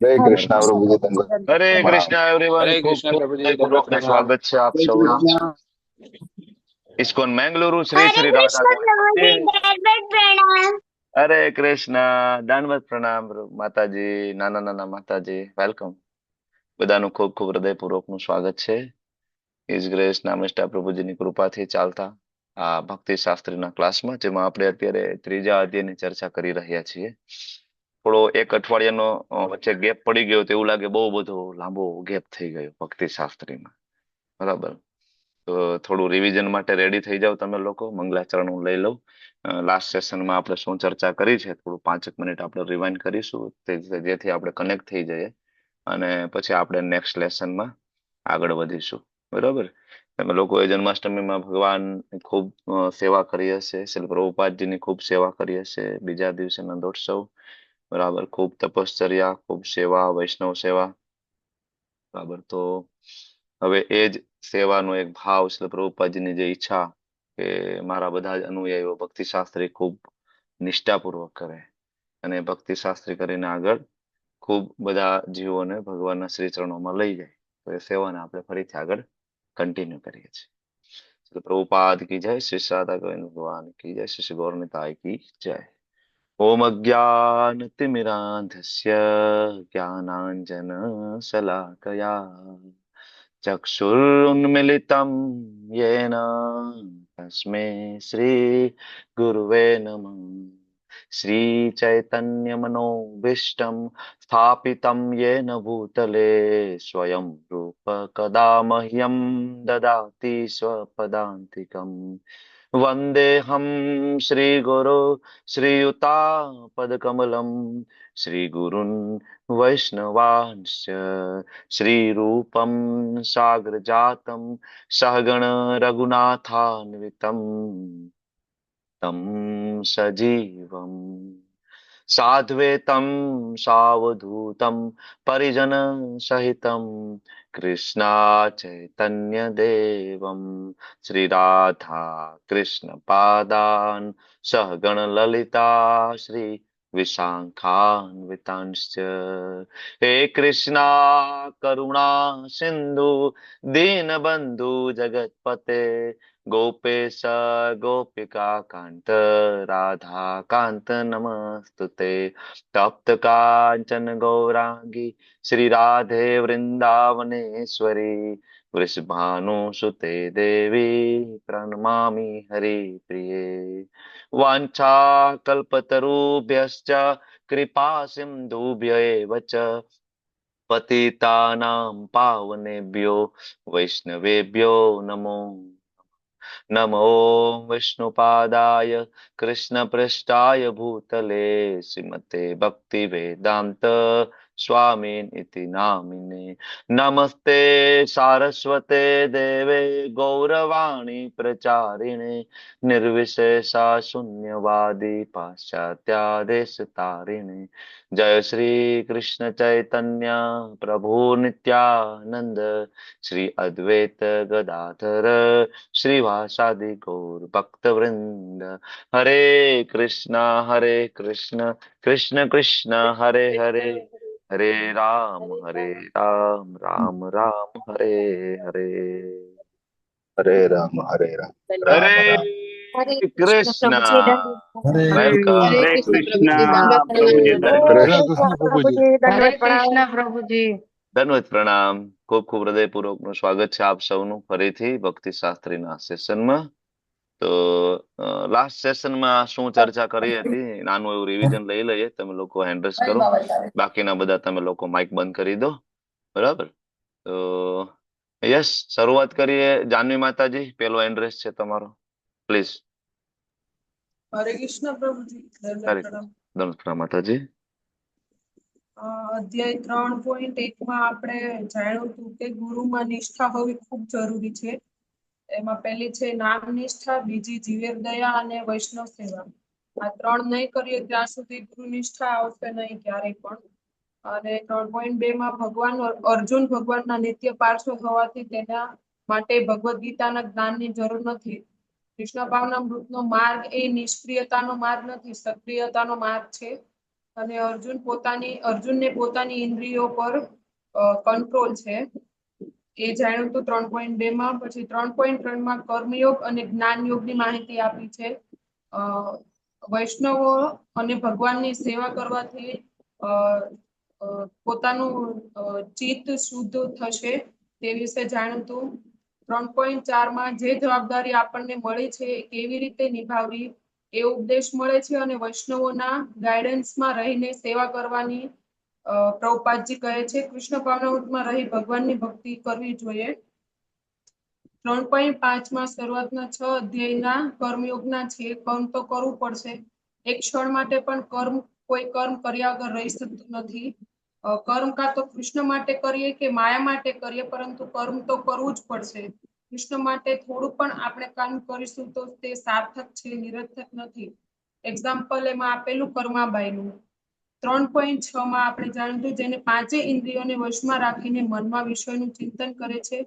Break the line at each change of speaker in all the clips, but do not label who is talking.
હરે
હરે
કૃષ્ણ
કૃષ્ણ
પ્રભુજી તમને
પ્રભુજી દંડવત
હરે
પ્રણામ.
કૃષ્ણ એવરીવન,
હરે
ખૂબ
કૃષ્ણ
ખૂબ
પ્રભુજી, દંડવત
હૃદયપૂર્વક
પ્રણામ.
સ્વાગત છે આપ સૌનું ઇસ્કોન મેંગલુરુ શ્રી
હરે
શ્રી રાધા
કૃષ્ણ
ગોવિંદ
પ્રભુજી
મંદિર.
દંડવત પ્રણામ.
હરે કૃષ્ણ, દંડવત પ્રણામ માતાજી, નાના નાના માતાજી, વેલકમ. બધાનું ખૂબ ખૂબ હૃદયપૂર્વકનું સ્વાગત છે. ઇસ ગ્રેસ નામેષ્ટા પ્રભુજીની કૃપાથી ચાલતા આ ભક્તિ શાસ્ત્રીના ક્લાસમાં, જેમાં આપણે અત્યારે ત્રીજા અધ્યાયની ચર્ચા કરી રહ્યા છીએ. થોડો એક અઠવાડિયાનો વચ્ચે ગેપ પડી ગયો તો એવું લાગે, બહુ બધો લાંબો ગેપ થઈ ગયો ભક્તિ શાસ્ત્રીમાં. બરાબર. તો થોડું રિવિઝન માટે રેડી થઈ જાવ તમે લોકો. મંગલાચરણ હું લઈ લઉં. લાસ્ટ સેશનમાં આપણે શું ચર્ચા કરી છે, થોડું 5 મિનિટ આપણે રિવાઇન્ડ કરીશું, જેથી આપણે કનેક્ટ થઈ જઈએ અને પછી આપણે નેક્સ્ટ લેસનમાં આગળ વધીશું. બરાબર. તમે લોકોએ જન્માષ્ટમીમાં ભગવાન ખૂબ સેવા કરી હશે, શ્રીલ પ્રભુપાદજીની ખૂબ સેવા કરી હશે. બીજા દિવસે નંદોત્સવ. બરાબર. ખૂબ તપશ્ચર્યા, ખૂબ સેવા, વૈષ્ણવ સેવા. બરાબર. તો હવે એ જ સેવાનો એક ભાવ, શ્રી પ્રભુપાદજીની જે ઈચ્છા કે મારા બધા જ અનુયાયીઓ ભક્તિ શાસ્ત્રી ખૂબ નિષ્ઠાપૂર્વક કરે અને ભક્તિ શાસ્ત્રી કરીને આગળ ખૂબ બધા જીવોને ભગવાનના શ્રી ચરણોમાં લઈ જાય. તો એ સેવાને આપણે ફરીથી આગળ કન્ટિન્યુ કરીએ છીએ. શ્રી પ્રભુપાદ કી જય, શ્રી રાધા ગોવિંદ ભગવાન કી જય, શ્રી ગૌરનિતાય કી જય. ઓમ અજ્ઞાનતિમિરાન્ધસ્ય જ્ઞાનાંજન શલાકયા ચક્ષુરુન્મિલિतं येन तस्मै श्री गुरुवे नमः. श्रीचैतन्यमनोभीष्टं स्थापितं येन भूतले स्वयं रूप कदा मह्यं ददाति स्वपदान्तिकम्. वन्देऽहं श्रीगुरो श्रीयुतापदकमलं श्रीगुरुन् वैष्णवांश्च श्रीरूपं साग्रजातं सहगण रघुनाथान्वितं तं सजीवम् साद्वैतं सावधूतं परिजनसहितं कृष्णाचैतन्यदेवं श्रीराधा कृष्णपादान् सहगणललिता श्री विशाखान्वितांश्च. हे कृष्णा करुणा सिन्धु दीनबन्धु जगत्पते गोपेश गोपिका कांत राधा कांत नमस्तुते. तप्त कांचन गौरांगी श्री राधे वृंदावनेश्वरी वृषभानुसुते देवी प्रणमामि हरिप्रिये. वाञ्छाकल्पतरुभ्यश्च कृपा सिन्धुभ्य एव च पतितानां पावनेभ्यो वैष्णवेभ्यो नमो नमो विष्णुपादाय कृष्णपृष्ठाय भूतले श्रीमते भक्ति वेदांत स्वामीन इति नामिने. नमस्ते सारस्वते देवे गौरवाणी प्रचारिणे निर्विशेषा शून्यवादी पाश्चात्यादेश तारिणे. जय श्री कृष्ण चैतन्य प्रभु नित्यानंद श्री अद्वैत गदाधर श्रीवासादि गौर भक्त वृंद. हरे कृष्ण कृष्ण कृष्ण हरे हरे, हरे राम राम राम हरे हरे.
હરે રામ હરે રામ રામ
हरे
રામ.
હરે કૃષ્ણ
कृष्ण.
પ્રભુજી દંડવત પ્રણામ.
હરે
વેલકમ.
હરે
કૃષ્ણ
કૃષ્ણ
પ્રભુજી દંડવત
પ્રભુજી,
પ્રણામ.
દંડવત
હરે
કૃષ્ણ
પ્રણામ.
કૃષ્ણ
કૃષ્ણ
પ્રભુજી.
પ્રભુજી
હરે
દંડવત પ્રણામ.
કૃષ્ણ પ્રભુજી.
ધન્યવાદ. પ્રણામ. ખૂબ ખૂબ હૃદયપૂર્વક નું સ્વાગત છે આપ સૌનું ફરીથી ભક્તિ શાસ્ત્રીના સેશનમાં. તો લાસ્ટ સેશનમાં શું ચર્ચા કરી હતી, નાનું એવું રિવિઝન લઈ લઈએ. તમે લોકો હેન્ડ રેસ કરો, બાકીના બધા તમે લોકો માઇક બંધ કરી દો. બરાબર. તો યસ, શરૂઆત કરીએ. જાનવી માતાજી, પેલો હેન્ડ રેસ છે તમારો, પ્લીઝ.
હરે કૃષ્ણ પ્રભુજી, દંડવત
હરે
પ્રણામ.
દંડ માતાજી.
અધ્યાય 3.1 આપણે જાણ્યું હતું કે ગુરુમાં નિષ્ઠા હોવી ખૂબ જરૂરી છે. એમાં પહેલી છે નામ નિષ્ઠા, બીજી જીવેર દયા અને વૈષ્ણવ સેવા. આ ત્રણ નહીં કરીએ ત્યાં સુધી ગુરુ નિષ્ઠા આવશે નહીં ક્યારેય પણ. અને 3.2 માં અર્જુન ભગવાનના નિત્ય પાર્ષદ હોવાથી તેના માટે ભગવદ્ ગીતાના જ્ઞાનની જરૂર નથી. કૃષ્ણ ભાવના મૃતનો માર્ગ એ નિષ્ક્રિયતાનો માર્ગ નથી, સક્રિયતાનો માર્ગ છે. અને અર્જુનને પોતાની ઇન્દ્રિયો પર કંટ્રોલ છે એ જાણ્યું હતું 3.2 માં. પછી 3.3 માં કર્મયોગ અને જ્ઞાન યોગની માહિતી આપી છે. વૈષ્ણવો અને ભગવાનની સેવા કરવાથી પોતાનું ચિત્ત શુદ્ધ થશે તે વિશે જાણ્યું હતું. 3.4 માં જે જવાબદારી આપણને મળી છે એ કેવી રીતે નિભાવવી એ ઉપદેશ મળે છે અને વૈષ્ણવોના ગાઈડન્સમાં રહીને સેવા કરવાની પ્રભુપાદજી કહે છે. કૃષ્ણ ભાવનામાં રહી ભગવાનની ભક્તિ કરવી જોઈએ. 3.5 માં શરૂઆતના 6 અધ્યાયના કર્મયોગના છે. કર્મ તો કરવું પડશે. એક ક્ષણ માટે પણ કોઈ કર્મ કર્યા વગર રહી શકતું નથી. કર્મ કાં તો કૃષ્ણ માટે કરીએ કે માયા માટે કરીએ, પરંતુ કર્મ તો કરવું જ પડશે. કૃષ્ણ માટે થોડું પણ આપણે કામ કરીશું તો તે સાર્થક છે, નિરર્થક નથી. એક્ઝામ્પલ એમાં આપેલું કર્માબાઈનું. 3.6 માં આપણે જાણ્યું જેને પાંચે ઇન્દ્રિયોને વશમાં રાખીને મનમાં વિષયનું ચિંતન કરે છે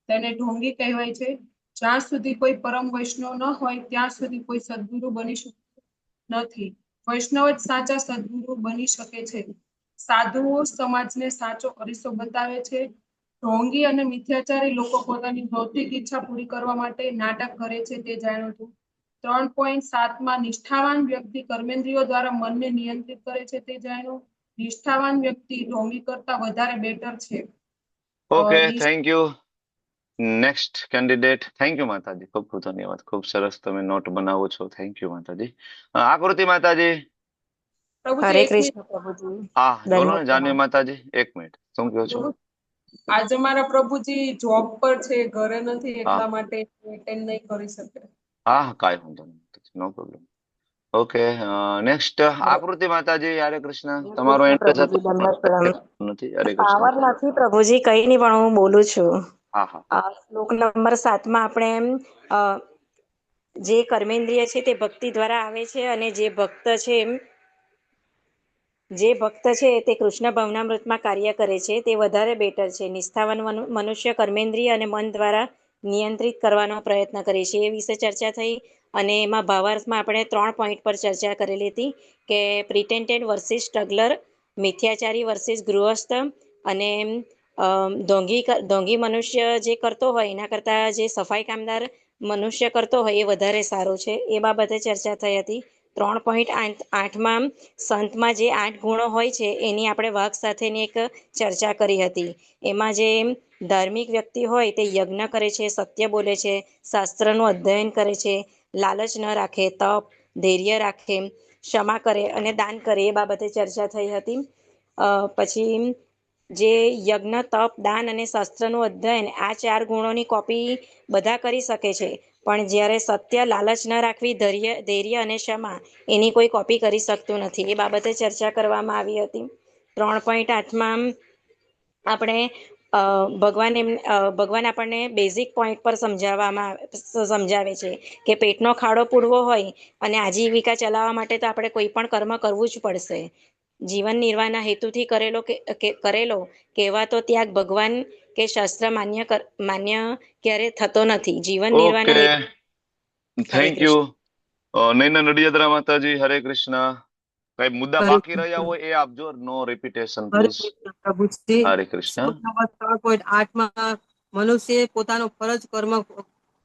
તેને ઢોંગી કહેવાય છે. જ્યાં સુધી કોઈ પરમ વૈષ્ણવ ન હોય ત્યાં સુધી કોઈ સદગુરુ બની શકતું નથી. વૈષ્ણવ જ સાચા સદગુરુ બની શકે છે. સાધુઓ સમાજને સાચો અરીસો બતાવે છે. ઢોંગી અને મિથ્યાચારી લોકો પોતાની ભૌતિક ઈચ્છા પૂરી કરવા માટે નાટક કરે છે તે જાણ્યું હતું. 3.7 માં નિષ્ઠાવાન વ્યક્તિ કર્મેન્દ્રિયો દ્વારા મનને નિયંત્રિત કરે છે તે જાણ્યું. નિષ્ઠાવાન વ્યક્તિ ઢોંગી કરતા વધારે બેટર છે.
Okay, thank you. Next candidate. Thank you માતાજી, ખૂબ ખૂબ ધન્યવાદ. ખૂબ સરસ તમે નોટ બનાવો છો. થેન્ક યુ માતાજી. આકૃતિ માતાજી.
પ્રભુજી,
હરે
એક
કૃષ્ણ પ્રભુજી.
હા, બોલો ને
ધન્યવાદ.
જાનવી માતાજી. 1 મિનિટ, શું કહો છો?
મિનિટ. આજે મારા પ્રભુજી જોબ પર છે, ઘરે નથી,
હા
એટલા માટે એટેન્ડ નહીં કરી શકે.
હા, કાંઈ વાંધો નહીં, નો પ્રોબ્લેમ. ઓકે, નેક્સ્ટ આકૃતિ માતાજી. હરે કૃષ્ણ.
હરે
તમારો
કૃષ્ણ
એન્ટ્રેસ
પ્રભુજી, દંડવત પ્રણામ.
નથી. હરે કૃષ્ણ.
પાવર નથી પ્રભુજી, કઈ નહીં, પણ હું બોલું છું.
હા હા.
શ્લોક નંબર 7 માં આપણે અ, જે કર્મેન્દ્રિય છે તે ભક્તિ દ્વારા આવે છે, અને જે ભક્ત છે તે કૃષ્ણ ભવનામૃતમાં કાર્ય કરે છે તે વધારે બેટર છે. નિષ્ઠાવાન મનુષ્ય કર્મેન્દ્રિય અને મન દ્વારા નિયંત્રિત કરવાનો પ્રયત્ન કરે છે. એ વિશે ચર્ચા થઈ, અને એમાં ભાવાર્થમાં આપણે 3 પોઈન્ટ પર ચર્ચા કરેલી હતી કે પ્રિટેન્ટેડ વર્સિસ સ્ટ્રગલર, મિથ્યાચારી વર્સિસ ગૃહસ્થ, અને ઢોંગી મનુષ્ય જે કરતો હોય એના કરતાં જે સફાઈ કામદાર મનુષ્ય કરતો હોય એ વધારે સારો છે. એ બાબતે ચર્ચા થઈ હતી. 3.8માં સંતમાં જે 8 ગુણો હોય છે એની આપણે વાઘ સાથેની એક ચર્ચા કરી હતી. એમાં જે ધાર્મિક વ્યક્તિ હોય તે યજ્ઞ કરે છે, સત્ય બોલે છે, શાસ્ત્રનું અધ્યયન કરે છે, લાલચ ન રાખે, તપ, ધૈર્ય રાખે, ક્ષમા કરે અને દાન કરે, એ બાબતે ચર્ચા થઈ હતી. પછી જે યજ્ઞ, તપ, દાન અને શાસ્ત્રનું અધ્યયન, આ 4 ગુણોની કોપી બધા કરી શકે છે, પણ જ્યારે સત્ય, લાલચ ન રાખવી, ધૈર્ય અને ક્ષમા, એની કોઈ કોપી કરી શકતું નથી. એ બાબતે ચર્ચા કરવામાં આવી હતી. 3.8માં આપણે ભગવાન આપણને બેઝિક પોઈન્ટ પર સમજાવે છે કે પેટનો ખાડો પૂરવો હોય અને આજીવિકા ચલાવવા માટે તો આપણે કોઈ પણ કર્મ કરવું જ પડશે. જીવન નિર્વાહના હેતુથી કરેલો કહેવાતો ત્યાગ ભગવાન કે શાસ્ત્ર માન્ય ક્યારે થતો નથી. જીવન નિર્વાહના
ઓકે,
હેતુ. હરે
થેન્ક યુ.
કૃષ્ણ.
નૈના નડિયાદરા માતાજી. હરે કૃષ્ણ. કઈ મુદ્દા
હરે
બાકી
કૃષ્ણ.
રહ્યા હોય એ આપજો. નો રિપીટેશન
હરે
પ્લીઝ.
કૃષ્ણ પ્રભુજી.
હરે કૃષ્ણ.
શ્લોક નંબર 3.8માં મનુષ્યએ પોતાનો ફરજ કર્મ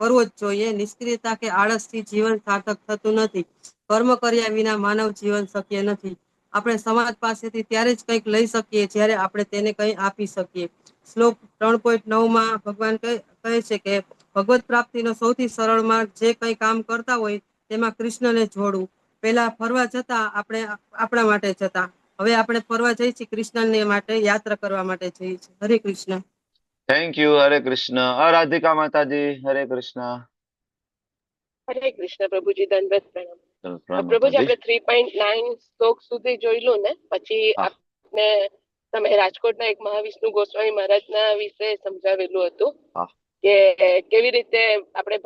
કરવો જ જોઈએ. નિષ્ક્રિયતા કે આળસથી જીવન સાર્થક થતું નથી. કર્મ કર્યા વિના માનવ જીવન શક્ય નથી. આપણે સમાજ પાસેથી ત્યારે જ કંઈક લઈ શકીએ જ્યારે આપણે તેને કંઈ આપી શકીએ. શ્લોક 3.9માં ભગવાન કહે છે કે ભગવત પ્રાપ્તિનો સૌથી સરળ માર્ગ, જે કંઈ કામ કરતા હોય તેમાં કૃષ્ણને જોડવું. પહેલા ફરવા જતા આપણે આપણા માટે જતા, હવે આપણે ફરવા જઈએ છીએ કૃષ્ણને માટે, યાત્રા કરવા માટે જઈએ છીએ. હરે કૃષ્ણ.
Thank you. હરે કૃષ્ણ. રાધિકા માતાજી. હરે કૃષ્ણ.
હરે કૃષ્ણ પ્રભુજી, દંડવત પ્રણામ.
ચલો, પ્રણામ
પ્રભુજી,
માતાજી.
આપણે 3.9 શ્લોક સુધી જોઈલું ને, પછી
હા.
આપને તમે રાજકોટના એક મહાવિષ્ણુ ગોસ્વામી મહારાજના વિશે સમજાવેલું હતું
હા.
કે કેવી રીતે આપણે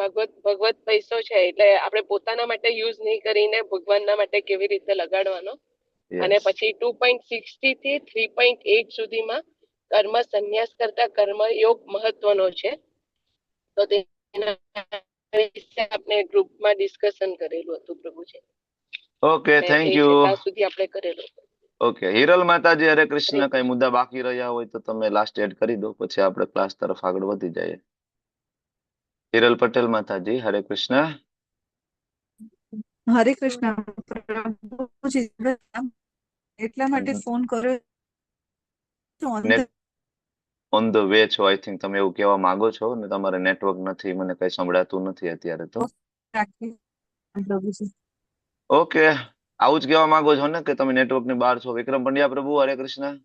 ભગવત પૈસો છે એટલે આપણે પોતાના માટે યુઝ નહીં કરીને ભગવાનના માટે કેવી રીતે લગાડવાનો. અને પછી 2.60 થી 3.8 સુધીમાં કર્મ સંન્યાસ કરતા કર્મયોગ મહત્વનો છે. તો તેના વિશે આપણે ગ્રુપમાં ડિસ્કશન કરેલું હતું પ્રભુજી.
Okay, thank
A
you.
છે ત્યાં સુધી આપણે કરેલું.
ઓકે, હિરલ માતાજી, હરે કૃષ્ણ. કઈ મુદ્દા બાકી રહ્યા હોય તો તમે લાસ્ટ એડ કરી દો, પછી આપણે ક્લાસ તરફ આગળ વધી જઈએ. હિરલ પટેલ માતાજી, હરે કૃષ્ણ.
હરે કૃષ્ણ પ્રભુજી, એટલા માટે ફોન કર્યો છું.
નેટ ઓન ધ વે છો, આઈ થિંક તમે એવું કહેવા માંગો છો ને તમારે નેટવર્ક નથી, મને કઈ સંભળાતું નથી અત્યારે તો.
પ્રભુજી,
ઓકે, આવું જ કહેવા માંગો છો ને કે તમે નેટવર્ક ની બહાર છો. વિક્રમ પંડ્યા પ્રભુ, હરે કૃષ્ણ.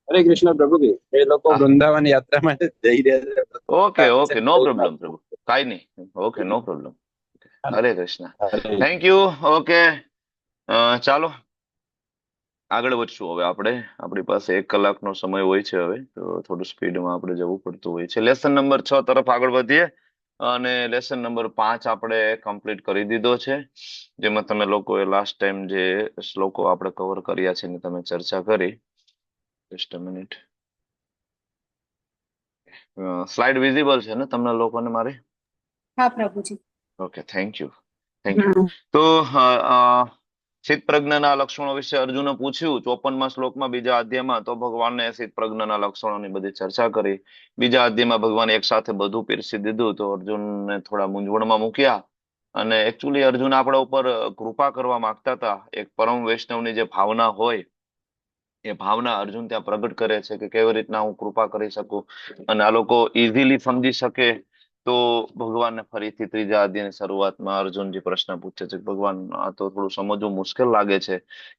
હરે કૃષ્ણ પ્રભુજી, એ લોકો
હા.
વૃંદાવન યાત્રા માટે જઈ રહ્યા છે.
ઓકે ઓકે, નો પ્રોબ્લેમ પ્રભુ, કાઈ નહીં. Okay, no problem. Hare Krishna.
Hare
thank you. Okay, ચાલો આગળ વધશું. હવે આપણી પાસે 1 કલાકનો સમય હોય છે હવે, તો થોડું સ્પીડમાં આપણે જવું પડતું હોય છે. લેસન નંબર 6 તરફ આગળ વધીએ, અને લેસન નંબર 5 આપણે કમ્પ્લીટ કરી દીધો છે, જેમાં તમે લોકોએ લાસ્ટ ટાઈમ જે શ્લોકો આપણે કવર કર્યા છે એની તમે ચર્ચા કરી. Just a minute. Slide visible છે ને તમને લોકોને મારી?
હા પ્રભુજી.
Okay, thank you. તો સિદ્ધ પ્રજ્ઞાના લક્ષણો વિશે અર્જુને પૂછ્યું 54મા શ્લોકમાં, બીજા અધ્યાયમાં. તો ભગવાને સિદ્ધ પ્રજ્ઞાના લક્ષણોની બધી ચર્ચા કરી. બીજા અધ્યાયમાં ભગવાને એક સાથે બધું પીરસી દીધું, તો અર્જુનને થોડા મૂંઝવણમાં મૂક્યા. અને એકચ્યુઅલી અર્જુન આપણા ઉપર કૃપા કરવા માંગતા હતા. એક પરમ વૈષ્ણવની જે ભાવના હોય, એ ભાવના અર્જુન ત્યાં પ્રગટ કરે છે કે કેવી રીતના હું કૃપા કરી શકું, અને આ લોકો ઇઝીલી સમજી શકે. તો ભગવાનને ફરીથી ત્રીજા અધ્યાયની શરૂઆતમાં અર્જુનજી પ્રશ્ન પૂછે છે કે ભગવાન, આ તો થોડું સમજવું મુશ્કેલ લાગે છે.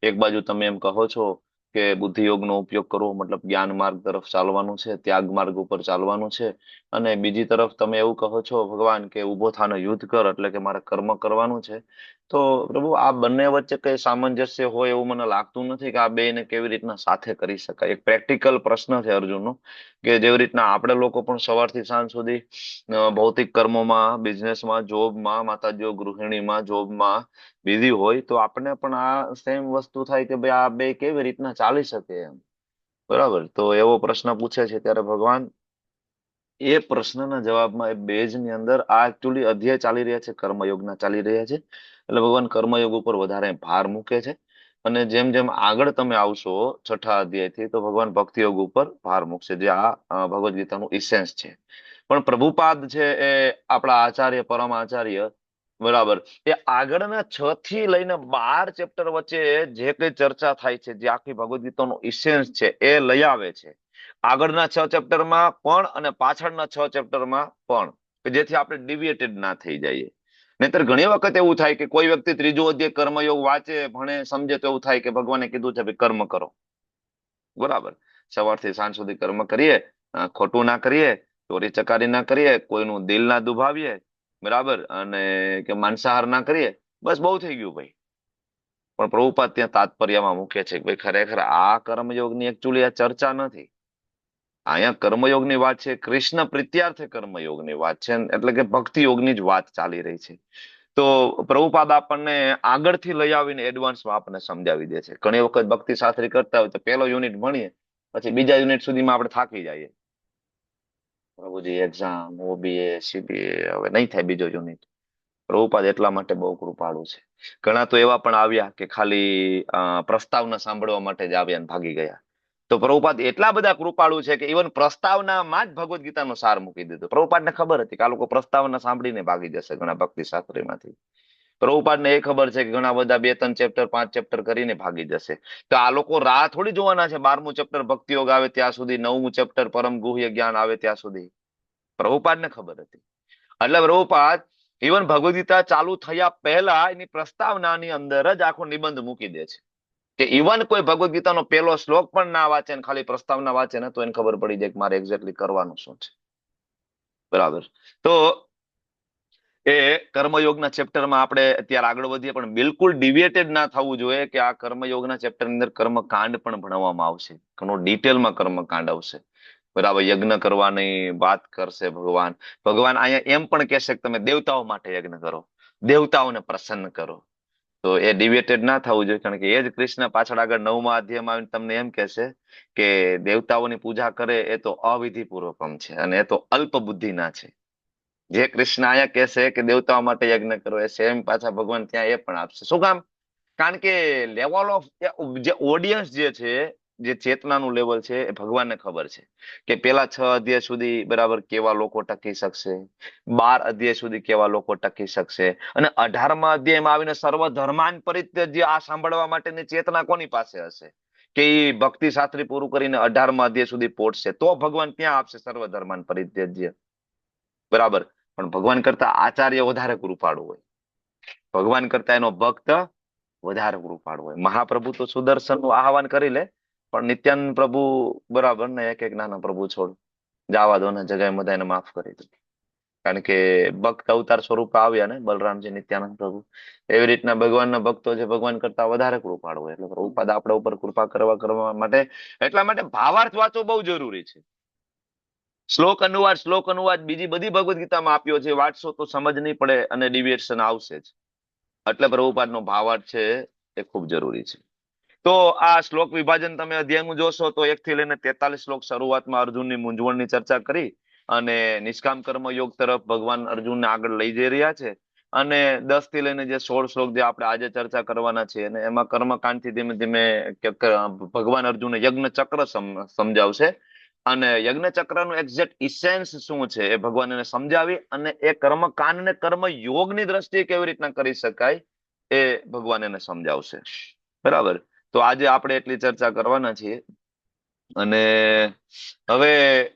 એક બાજુ તમે એમ કહો છો કે બુદ્ધિ યોગનો ઉપયોગ કરવો, મતલબ જ્ઞાન માર્ગ તરફ ચાલવાનું છે, ત્યાગ માર્ગ ઉપર ચાલવાનું છે, અને બીજી તરફ તમે એવું કહો છો ભગવાન કે ઉભો થાને યુદ્ધ કર, એટલે કે મારે કર્મ કરવાનું છે. તો પ્રભુ, આ બંને વચ્ચે કઈ સામંજસ્ય હોય એવું મને લાગતું નથી કે આ બેને કેવી રીતના સાથે કરી શકાય. એક પ્રેક્ટિકલ પ્રશ્ન છે અર્જુનનો, કે જેવી રીતના આપણે લોકો પણ સવારથી સાંજ સુધી ભૌતિક કર્મોમાં, બિઝનેસમાં, જોબમાં, માતાજીઓ ગૃહિણીમાં, જોબમાં બિઝી હોય, તો આપણે પણ આ સેમ વસ્તુ થાય કે ભાઈ આ બે કેવી રીતના ચાલી શકે એમ. બરાબર? તો એવો પ્રશ્ન પૂછે છે ત્યારે ભગવાન એ પ્રશ્નના જવાબમાં, એ બેઝની અંદર આ એકચ્યુઅલી અધ્યાય ચાલી રહ્યા છે, કર્મયોગના ચાલી રહ્યા છે, એટલે ભગવાન કર્મયોગ ઉપર વધારે ભાર મૂકે છે. અને જેમ જેમ આગળ તમે આવશો 6ઠા અધ્યાયથી, તો ભગવાન ભક્તિ યોગ ઉપર ભાર મૂકશે, જે આ ભગવદ ગીતાનું ઇસેન્સ છે. પણ પ્રભુપાદ છે એ આપણા આચાર્ય, પરમ આચાર્ય, બરાબર, એ આગળના 6 થી લઈને 12 ચેપ્ટર વચ્ચે જે કઈ ચર્ચા થાય છે, જે આખી ભગવદ ગીતાનો ઇસેન્સ છે, એ લઈ આવે છે આગળના 6 ચેપ્ટરમાં પણ અને પાછળના 6 ચેપ્ટરમાં પણ, કે જેથી આપણે ડિવિએટેડ ના થઈ જઈએ. નહીતર ઘણી વખત એવું થાય કે કોઈ વ્યક્તિ ત્રીજો અધ્યાય કર્મયોગ વાંચે, ભણે, સમજે તો એવું થાય કે ભગવાને કીધું છે ભાઈ કર્મ કરો. બરાબર, સવારથી સાંજ સુધી કર્મ કરીએ, ખોટું ના કરીએ, ચોરી ચકારી ના કરીએ, કોઈનું દિલ ના દુભાવીએ, બરાબર, અને કે માંસાહાર ના કરીએ, બસ બહુ થઈ ગયું ભાઈ. પણ પ્રભુપાદ ત્યાં તાત્પર્યમાં મૂકે છે કે ભાઈ ખરેખર આ કર્મયોગની એકચ્યુઅલી આ ચર્ચા નથી. અહીંયા કર્મયોગની વાત છે, કૃષ્ણ પ્રીત્યાર્થે કર્મયોગની વાત છે, એટલે કે ભક્તિ યોગની જ વાત ચાલી રહી છે. તો પ્રભુપાદ આપણને આગળથી લઈ આવીને એડવાન્સમાં આપણને સમજાવી દે છે. ઘણી વખત ભક્તિ શાસ્ત્રી કરતા હોય તો પહેલો યુનિટ ભણીએ, પછી બીજા યુનિટ સુધીમાં આપણે થાકી જઈએ. પ્રભુજી, એક્ઝામ, ઓબીએ, સીબીએ, હવે નહીં થાય બીજો યુનિટ. પ્રભુપાદ એટલા માટે બહુ કૃપાળુ છે. ઘણા તો એવા પણ આવ્યા કે ખાલી પ્રસ્તાવના સાંભળવા માટે જ આવ્યા ને ભાગી ગયા. તો પ્રભુપાદ એટલા બધા કૃપાળુ છે કે ઇવન પ્રસ્તાવનામાં જ ભગવદ ગીતાનો સાર મૂકી દીધો. પ્રભુપાદને ખબર હતી કે આ લોકો પ્રસ્તાવના સાંભળીને ભાગી જશે ઘણા ભક્તિ શાસ્ત્રીમાંથી. પ્રભુપાદને એ ખબર છે કે ઘણા બધા 2-3 ચેપ્ટર, 5 ચેપ્ટર કરીને ભાગી જશે. તો આ લોકો રાહ થોડી જોવાના છે 12મું ચેપ્ટર ભક્તિ યોગ આવે ત્યાં સુધી, 9મું ચેપ્ટર પરમ ગુહ્ય જ્ઞાન આવે ત્યાં સુધી. પ્રભુપાદને ખબર હતી. એટલે પ્રભુપાદ ઇવન ભગવદ ગીતા ચાલુ થયા પહેલા એની પ્રસ્તાવનાની અંદર જ આખો નિબંધ મૂકી દે છે કે ઇવન કોઈ ભગવદ ગીતાનો પહેલો શ્લોક પણ ના વાંચે ને ખાલી પ્રસ્તાવના વાંચે ને તો એને ખબર પડી જાય કે મારે એક્ઝેક્ટલી કરવાનું શું છે. બરાબર, તો એ કર્મયોગના ચેપ્ટરમાં આપણે અત્યારે આગળ વધીએ, પણ બિલકુલ ડિવિએટેડ ના થવું જોઈએ કે આ કર્મયોગના ચેપ્ટરની અંદર કર્મકાંડ પણ ભણવામાં આવશે, ઘણો ડિટેલમાં કર્મકાંડ આવશે. બરાબર, યજ્ઞ કરવાની વાત કરશે ભગવાન. ભગવાન અહીંયા એમ પણ કહેશે કે તમે દેવતાઓ માટે યજ્ઞ કરો, દેવતાઓને પ્રસન્ન કરો. તો એ ડિવિએટેડ ના થવું જોઈએ, કારણ કે એ જ કૃષ્ણ પાછળ આગળ 9મા અધ્યાયમાં આવીને તમને એમ કહેશે કે દેવતાઓની પૂજા કરે એ તો અવિધિપૂર્વકમ છે અને એ તો અલ્પ બુદ્ધિના છે. જે કૃષ્ણ અહીંયા કહેશે કે દેવતાઓ માટે યજ્ઞ કરો, એ સેમ પાછા ભગવાન ત્યાં એ પણ આપશે. શું કામ? કારણ કે લેવલ ઓફ જે ઓડિયન્સ જે છે, જે ચેતનાનું લેવલ છે, એ ભગવાનને ખબર છે કે પેલા 6 અધ્યાય સુધી બરાબર કેવા લોકો ટકી શકશે, 12 અધ્યાય સુધી કેવા લોકો ટકી શકશે, અને 18મા અધ્યાયમાં આવીને સર્વ ધર્માન પરિત્યજ્ય આ સાંભળવા માટેની ચેતના કોની પાસે હશે કે એ ભક્તિ શાસ્ત્રી પૂરું કરીને 18મા અધ્યાય સુધી પહોંચશે, તો ભગવાન ત્યાં આપશે સર્વ ધર્માન પરિત્યજ્ય. બરાબર. પણ ભગવાન કરતા આચાર્ય વધારે કૃપાળુ હોય, ભગવાન કરતા એનો ભક્ત વધારે કૃપાળુ હોય. મહાપ્રભુ તો સુદર્શન નું આહવાન કરી લે, પણ નિત્યાનંદ પ્રભુ બરાબર ને એક નાના પ્રભુ છોડ જાવા દો ને જગાએ બધાને માફ કરી દો. કારણ કે ભક્ત અવતાર સ્વરૂપે આવ્યા ને બલરામજી નિત્યાનંદ પ્રભુ, એવી રીતના ભગવાનના ભક્તો છે ભગવાન કરતા વધારે કૃપાળુ હોય. એટલે પ્રભુપાદ આપણા ઉપર કૃપા કરવા માટે, એટલા માટે ભાવાર્થ વાંચવો બહુ જરૂરી છે. શ્લોક અનુવાદ બીજી બધી ભગવદ ગીતામાં આપ્યો છે, વાંચશો તો સમજ નહીં પડે અને ડિવિએશન આવશે જ. એટલે પ્રભુપાદનો ભાવાર્થ છે એ ખૂબ જરૂરી છે. તો આ શ્લોક વિભાજન તમે અધ્યાયનું જોશો તો 1 થી લઈને 43 શ્લોક શરૂઆતમાં અર્જુનની મૂંઝવણની ચર્ચા કરી અને નિષ્કામ કર્મ યોગ તરફ ભગવાન અર્જુનને આગળ લઈ જઈ રહ્યા છે. અને 10 થી લઈને જે 16 શ્લોક જે આપણે આજે ચર્ચા કરવાના છે, અને એમાં કર્મકાંડથી ધીમે ધીમે ભગવાન અર્જુનને યજ્ઞ ચક્ર સમજાવશે, અને યજ્ઞ ચક્રનું એક્ઝેક્ટ ઇસેન્સ શું છે એ ભગવાન એને સમજાવી, અને એ કર્મકાંડને કર્મ યોગની દ્રષ્ટિએ કેવી રીતના કરી શકાય એ ભગવાન એને સમજાવશે. બરાબર. તો આજે આપણે એટલી ચર્ચા કરવાના છીએ. અને હવે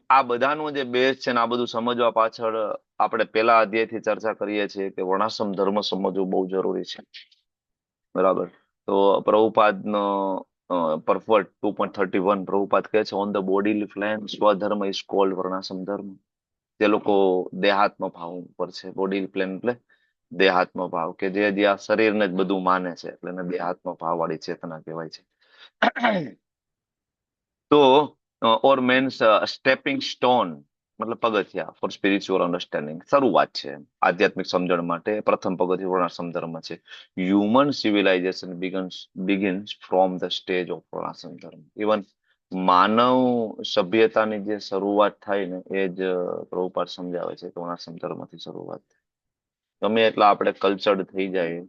આ બધાનું જે બેઝ છે ને આ બધું સમજવા પાછળ આપણે પેલા અધ્યાયથી ચર્ચા કરીએ છીએ કે વર્ણાશ્રમ ધર્મ સમજવું બહુ જરૂરી છે. બરાબર. તો પ્રભુપાદનો પરફોર્ટ 2.31 પ્રભુપાદ કહે છે, on the body plane svadharma is called varnashrama dharma. જે લોકો દેહાત્મ ભાવ ઉપર છે, બોડી પ્લેન એટલે દેહાત્મ ભાવ, કે જે આ શરીરને જ બધું માને છે, એટલે એને દેહાત્મ ભાવ વાળી ચેતના કહેવાય છે. તો ઓર મેન્સ સ્ટેપિંગ સ્ટોન મતલબ પગથિયા ફોર સ્પિરિચ્યુઅલ અન્ડરસ્ટેન્ડિંગ, શરૂઆત છે આધ્યાત્મિક સમજણ માટે. પ્રથમ પગથિયું વર્ણાશ્રમ ધર્મ છે. Human civilization begins from the stage of varnashrama dharma. Even માનવ સભ્યતાની જે શરૂઆત થાય ને એ જ પ્રભુપાદ સમજાવે છે કે વર્ણાશ્રમ ધર્મથી શરૂઆત થાય. ગમે એટલા આપણે કલ્ચર્ડ થઈ જાય,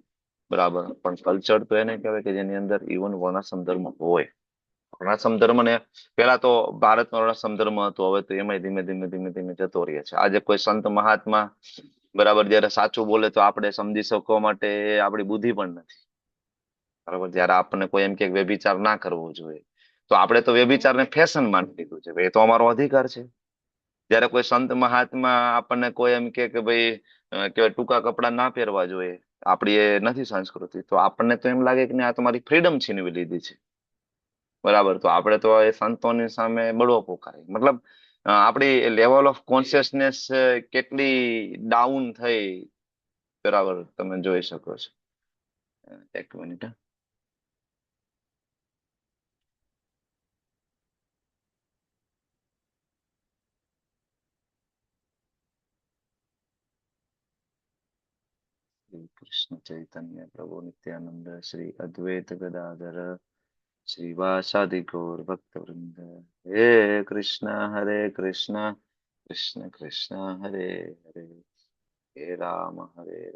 બરાબર, પણ કલ્ચર તો એને કહેવાય કે જેની અંદર ઇવન વર્ણાશ્રમ ધર્મ હોય. વર્ણાશ્રમ ધર્મ ને પેલા તો ભારતનો વર્ણાશ્રમ ધર્મ હતો, હવે તો એમાં ધીમે ધીમે ધીમે ધીમે જતો રહે છે. આજે કોઈ સંત મહાત્મા બરાબર જયારે સાચું બોલે તો આપણે સમજી શકવા માટે આપણી બુદ્ધિ પણ નથી. બરાબર. જયારે આપણને કોઈ એમ કે વ્યભિચાર ના કરવો જોઈએ, તો આપણે તો વ્યભિચારને ફેશન માની લીધું છે, એ તો અમારો અધિકાર છે. જયારે કોઈ સંત મહાત્મા આપણને કોઈ એમ કે ભાઈ કે ટૂંકા કપડા ના પહેરવા જોઈએ, આપણી એ નથી સંસ્કૃતિ, તો આપણને તો એમ લાગે કે આ તમારી ફ્રીડમ છીનવી લીધી છે. બરાબર. તો આપણે તો એ સંતોની સામે બળવો પોકારી, મતલબ આપણી લેવલ ઓફ કોન્શિયસનેસ કેટલી ડાઉન થઈ, બરાબર, તમે જોઈ શકો છો. એક મિનિટ. શ્રી કૃષ્ણ ચૈતન્ય પ્રભુ નિત્યાનંદ શ્રી અદ્વૈત ગદાધર શ્રીવાસાદિ ગૌર ભક્ત વૃંદ. હે કૃષ્ણ હરે કૃષ્ણ કૃષ્ણ કૃષ્ણ હરે હરે, હે રામ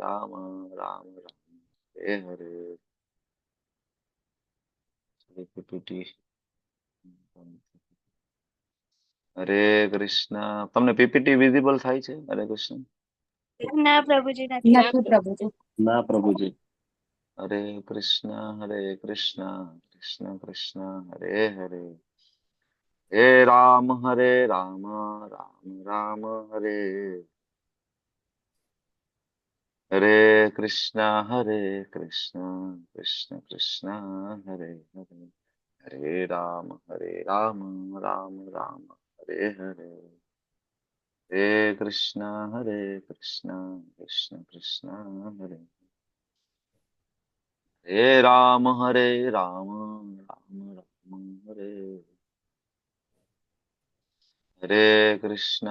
રામ રામ હરે હરે. પીપીટી. હરે કૃષ્ણ. તમને પીપીટી વિઝિબલ થાય છે? હરે કૃષ્ણ.
ના પ્રભુજી નથી.
નથી પ્રભુજી.
ના પ્રભુજી.
હરે કૃષ્ણ કૃષ્ણ કૃષ્ણ હરે હરે, હે રામ રામ રામ હરે, હરે કૃષ્ણ કૃષ્ણ કૃષ્ણ હરે હરે, હરે રામ રામ રામ હરે હરે, હરે કૃષ્ણ કૃષ્ણ કૃષ્ણ હરે, હે રામ રામ રામ હરે, હરે કૃષ્ણ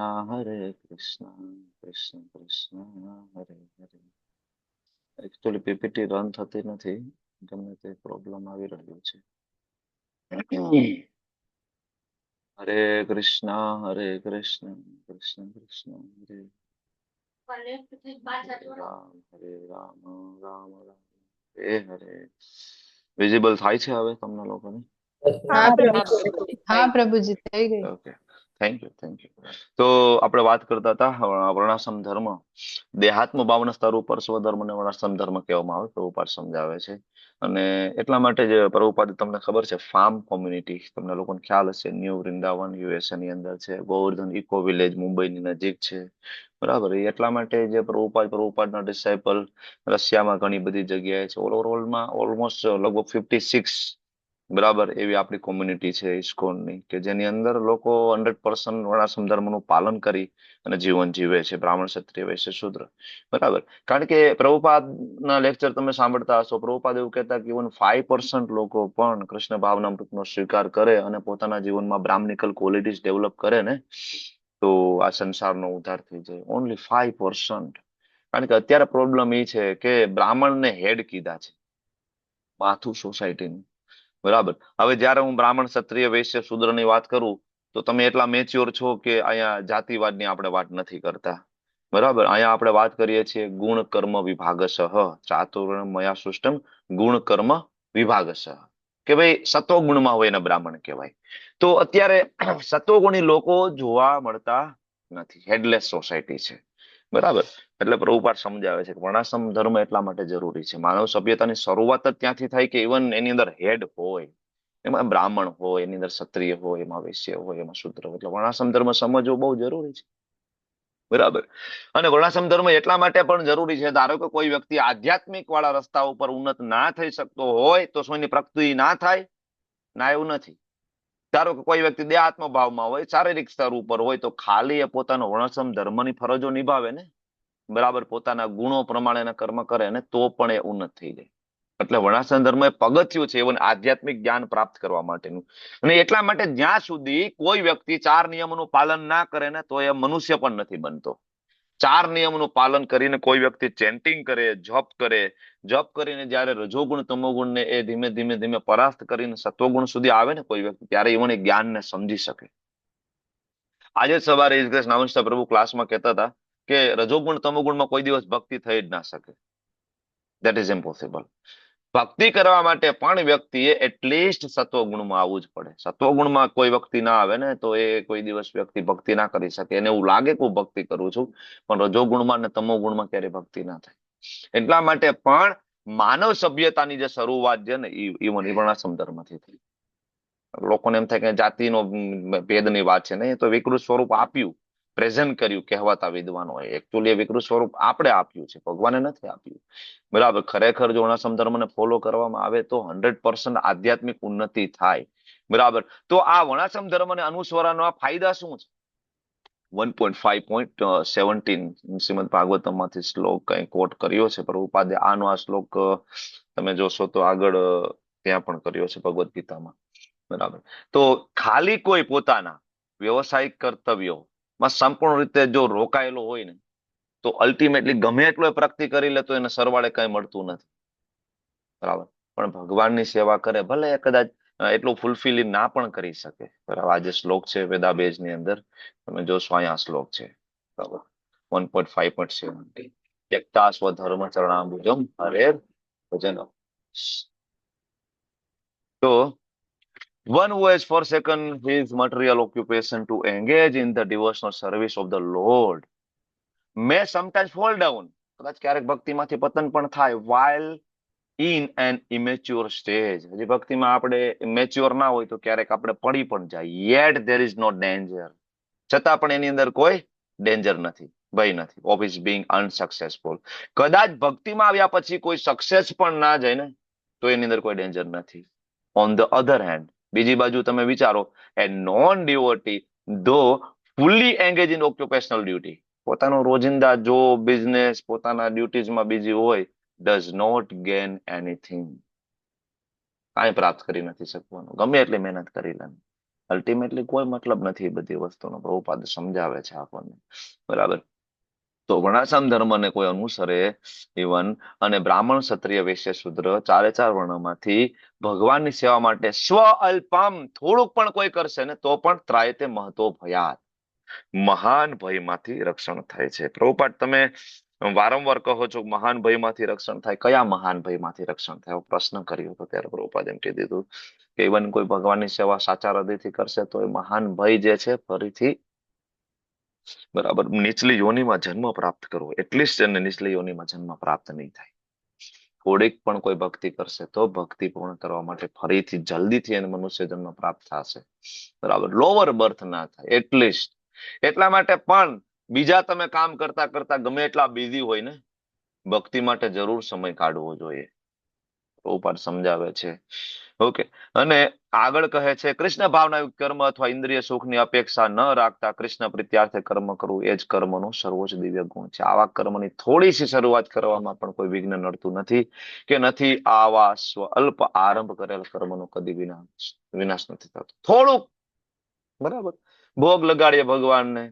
કૃષ્ણ કૃષ્ણ હરે હરે. એકચ્યુઅલી પીપીટી રન થતી નથી, ગમે તે પ્રોબ્લેમ આવી રહ્યો છે. હરે કૃષ્ણ કૃષ્ણ કૃષ્ણ હરે રામ રામ રામ રામ. એ હરે વિઝિબલ થાય છે હવે તમને લોકોને?
હા
હા
પ્રભુજી.
પ્રભુજી, હા પ્રભુજી, થઈ ગઈ.
Okay, thank you, thank you. તો આપણે વાત કરતા હતા વર્ણાશ્રમ ધર્મ, દેહાત્મ ભાવના સ્તર ઉપર સ્વધર્મને વર્ણાશ્રમ ધર્મ કહેવામાં આવે, પ્રભુપાદ સમજાવે છે. અને એટલા માટે જ પ્રભુપાદ, તમને ખબર છે, ફાર્મ કોમ્યુનિટી તમને લોકોને ખ્યાલ હશે, ન્યૂ વૃંદાવન યુએસએ ની અંદર છે, ગોવર્ધન ઇકો વિલેજ મુંબઈની નજીક છે, બરાબર. એ એટલા માટે જે પ્રભુપાદના ડિસાઇપલ રશિયામાં ઘણી બધી જગ્યાએ છે, ઓલ ઓવર વર્લ્ડમાં ઓલમોસ્ટ લગભગ 56 બરાબર એવી આપણી કોમ્યુનિટી છે ઇસ્કોનની, કે જેની અંદર લોકો 100% વર્ણાશ્રમ ધર્મનું પાલન કરી અને જીવન જીવે છે, બ્રાહ્મણ, ક્ષત્રિય, વૈશ્ય, શૂદ્ર, બરાબર. કારણ કે પ્રભુપાદના લેક્ચર તમે સાંભળતા હશો, પ્રભુપાદ એવું કહેતા કે ઇવન 5% લોકો પણ કૃષ્ણ ભાવનામૃતનો સ્વીકાર કરે અને પોતાના જીવનમાં બ્રાહ્મણિકલ ક્વોલિટીઝ ડેવલપ કરે ને, તો આ સંસારનો ઉદ્ધાર થઈ જાય. ઓનલી 5%. કારણ કે અત્યારે પ્રોબ્લેમ એ છે કે બ્રાહ્મણને હેડ કીધા છે, માથું સોસાયટીનું, બરાબર. હવે જયારે હું બ્રાહ્મણ, ક્ષત્રિય, વૈશ્ય, શૂદ્રની વાત કરું તો તમે એટલા મેચ્યોર છો કે અહીંયા જાતિવાદની આપણે વાત નથી કરતા, બરાબર. અહીંયા આપણે વાત કરીએ છીએ ગુણ કર્મ વિભાગશઃ, ચાતુર્ણમયા સૃષ્ટમ ગુણ કર્મ વિભાગશઃ, કે ભાઈ સત્વગુણમાં હોય એને બ્રાહ્મણ કહેવાય. તો અત્યારે સત્વગુણી લોકો જોવા મળતા નથી, હેડલેસ સોસાયટી છે, બરાબર. એટલે પ્રભુપાદ સમજાવે છે કે વર્ણાશ્રમ ધર્મ એટલા માટે જરૂરી છે. માનવ સભ્યતાની શરૂઆત જ ત્યાંથી થાય કે ઇવન એની અંદર હેડ હોય, એમાં બ્રાહ્મણ હોય, એની અંદર ક્ષત્રિય હોય, એમાં વૈશ્ય હોય, એમાં શૂદ્ર હોય. એટલે વર્ણાશ્રમ ધર્મ સમજવો બહુ જરૂરી છે, બરાબર. અને વર્ણાશ્રમ ધર્મ એટલા માટે પણ જરૂરી છે, ધારો કે કોઈ વ્યક્તિ આધ્યાત્મિક વાળા રસ્તા ઉપર ઉન્નત ના થઈ શકતો હોય તો શું એની પ્રગતિ ના થાય? ના, એવું નથી. ધારો કે કોઈ વ્યક્તિ દેહાત્મ ભાવમાં હોય, શારીરિક સ્તર ઉપર હોય, તો ખાલી એ પોતાનો વર્ણાશ્રમ ધર્મની ફરજો નિભાવે ને, બરાબર, પોતાના ગુણો પ્રમાણે કર્મ કરે ને, તો પણ એ ઉન્નત થઈ જાય. એટલે વર્ણાશ્રમ ધર્મ એ પગથિયું છે એવન આધ્યાત્મિક જ્ઞાન પ્રાપ્ત કરવા માટેનું. અને એટલા માટે જ્યાં સુધી કોઈ વ્યક્તિ 4 નિયમોનું પાલન ના કરે ને, તો એ મનુષ્ય પણ નથી બનતો. 4 નિયમોનું પાલન કરીને કોઈ વ્યક્તિ ચેન્ટિંગ કરે, જપ કરીને જયારે રજોગુણ તમોગુણ ને એ ધીમે ધીમે ધીમે પરાસ્ત કરીને સત્વગુણ સુધી આવે ને કોઈ વ્યક્તિ, ત્યારે ઇવન એ જ્ઞાનને સમજી શકે. આજે સવારે નામસ્તા પ્રભુ ક્લાસમાં કહેતા હતા કે રજોગુણ તમોગુણમાં કોઈ દિવસ ભક્તિ થઈ જ ના શકે. That is impossible. ભક્તિ કરવા માટે પણ વ્યક્તિએ એટલીસ્ટ સત્વગુણમાં આવવું જ પડે. સત્વગુણમાં કોઈ વ્યક્તિ ના આવે ને, તો એ કોઈ દિવસ વ્યક્તિ ભક્તિ ના કરી શકે. એને એવું લાગે કે હું ભક્તિ કરું છું, પણ રજોગુણમાં ને તમોગુણમાં ક્યારેય ભક્તિ ના થાય. એટલા માટે પણ માનવ સભ્યતાની જે શરૂઆત છે ને, ઇવન વર્ણાશ્રમ ધર્મથી થઈ. લોકોને એમ થાય કે જાતિનો ભેદની વાત છે, ને તો વિકૃત સ્વરૂપ આપ્યું, પ્રેઝન્ટ કર્યું કહેવાતા વિદ્વાનોએ. એકચ્યુઅલી વિકૃત સ્વરૂપ આપણે આપ્યું છે, ભગવાને નથી આપ્યું, બરાબર. ખરેખર જો વર્ણાશ્રમ ધર્મને ફોલો કરવામાં આવે તો 100% આધ્યાત્મિક ઉન્નતિ થાય, બરાબર. તો આ વર્ણાશ્રમ ધર્મને અનુસરવાના ફાયદા શું છે? 1.5.17 શ્રીમદ ભાગવતમમાંથી શ્લોક કઈ કોટ કર્યો છે પ્રભુપાદે. આનો આ શ્લોક તમે જોશો તો આગળ ત્યાં પણ કર્યો છે ભગવદ્ ગીતામાં, બરાબર. તો ખાલી કોઈ પોતાના વ્યવસાયિક કર્તવ્યોમાં સંપૂર્ણ રીતે જો રોકાયેલો હોય ને, તો અલ્ટિમેટલી ગમે એટલો પ્રગતિ કરી લે તો એને સરવાળે કઈ મળતું નથી, બરાબર. પણ ભગવાનની સેવા કરે, ભલે કદાચ એટલું ફૂલફિલિંગ ના પણ કરી શકે, બરાબર. આ જે શ્લોક છે વેદાબેજ ની અંદર તમે જોશો, અહીંયા શ્લોક છે, બરાબર, 1.5.70 ત્યક્તા સ્વધર્મ ચરણાંબુજમ હરેર ભજનમ. તો one who has forsaken his material occupation to engage in the devotional service of the Lord may sometimes fall down. કદાચ ક્યારેક ભક્તિમાંથી પતન પણ થાય, while in an immature stage. હજી ભક્તિમાં આપણે મેચ્યોર ના હોય તો ક્યારેક આપણે પડી પણ જાય. Yet there is no danger. છતાં પણ એની અંદર કોઈ ડેન્જર નથી, ભય નથી, of his being unsuccessful. કદાચ ભક્તિમાં આવ્યા પછી કોઈ સક્સેસ પણ ના જાય ને, તો એની અંદર કોઈ ડેન્જર નથી. On the other hand, બીજી બાજુ તમે વિચારો, a non-devotee though fully engaged in occupational duty, પોતાનો રોજિંદા જો બિઝનેસ, પોતાના ડ્યુટીઝમાં બીજી હોય, does not gain anything. કાંઈ પ્રાપ્ત કરી નથી શકવાનું, ગમે એટલી મહેનત કરી લે, અલ્ટિમેટલી કોઈ મતલબ નથી એ બધી વસ્તુનો. પ્રભુપાદ સમજાવે છે આપણને, બરાબર. તો વર્ણાશ્રમ ધર્મને કોઈ અનુસરે ઇવન, અને બ્રાહ્મણ, ક્ષત્રિય, વૈશ્ય, શૂદ્ર 4 વર્ણોમાંથી ભગવાનની સેવા માટે સ્વ અલ્પમ થોડુંક પણ કોઈ કરશે ને, તો પણ ત્રાયતે મહતો ભયાત, મહાન ભયમાંથી રક્ષણ થાય છે. પ્રભુપાદ તમે વારંવાર કહો છો મહાન ભયમાંથી રક્ષણ થાય. કયા મહાન ભયમાંથી રક્ષણ થાય એવો પ્રશ્ન કર્યો હતો ત્યારે પ્રભુપાદે એમ કહી દીધું કે ઇવન કોઈ ભગવાનની સેવા સાચા હૃદયથી કરશે તો એ મહાન ભય જે છે ફરીથી બરાબર નીચલી યોનિમાં જન્મ પ્રાપ્ત કરવો એટલીસ્ટ એને નીચલી યોનિમાં જન્મ પ્રાપ્ત નહીં થાય. થોડીક પણ કોઈ ભક્તિ કરશે તો ભક્તિ પૂર્ણ કરવા માટે ફરીથી જલ્દીથી એને મનુષ્ય જન્મ પ્રાપ્ત થશે. બરાબર લોઅર બર્થ ના થાય એટલીસ્ટ. એટલા માટે પણ બીજા તમે કામ કરતા કરતા ગમે એટલા બિઝી હોય ને ભક્તિ માટે જરૂર સમય કાઢવો જોઈએ. ઉપર સમજાવે છે. ઓકે. અને આગળ કહે છે કૃષ્ણ ભાવનાયુક્ત કર્મ અથવા ઇન્દ્રિય સુખની અપેક્ષા ન રાખતા કૃષ્ણ પ્રીત્યાર્થે કર્મ કરવું એ જ કર્મનો સર્વોચ્ચ દિવ્ય ગુણ છે. આવા કર્મની થોડી સી શરૂઆત કરવામાં પણ કોઈ વિઘ્ન નડતું નથી કે નથી આવા સ્વલ્પ આરંભ કરેલ કર્મનો કદી વિનાશ નથી થતો. થોડુંક બરાબર ભોગ લગાડીએ ભગવાનને,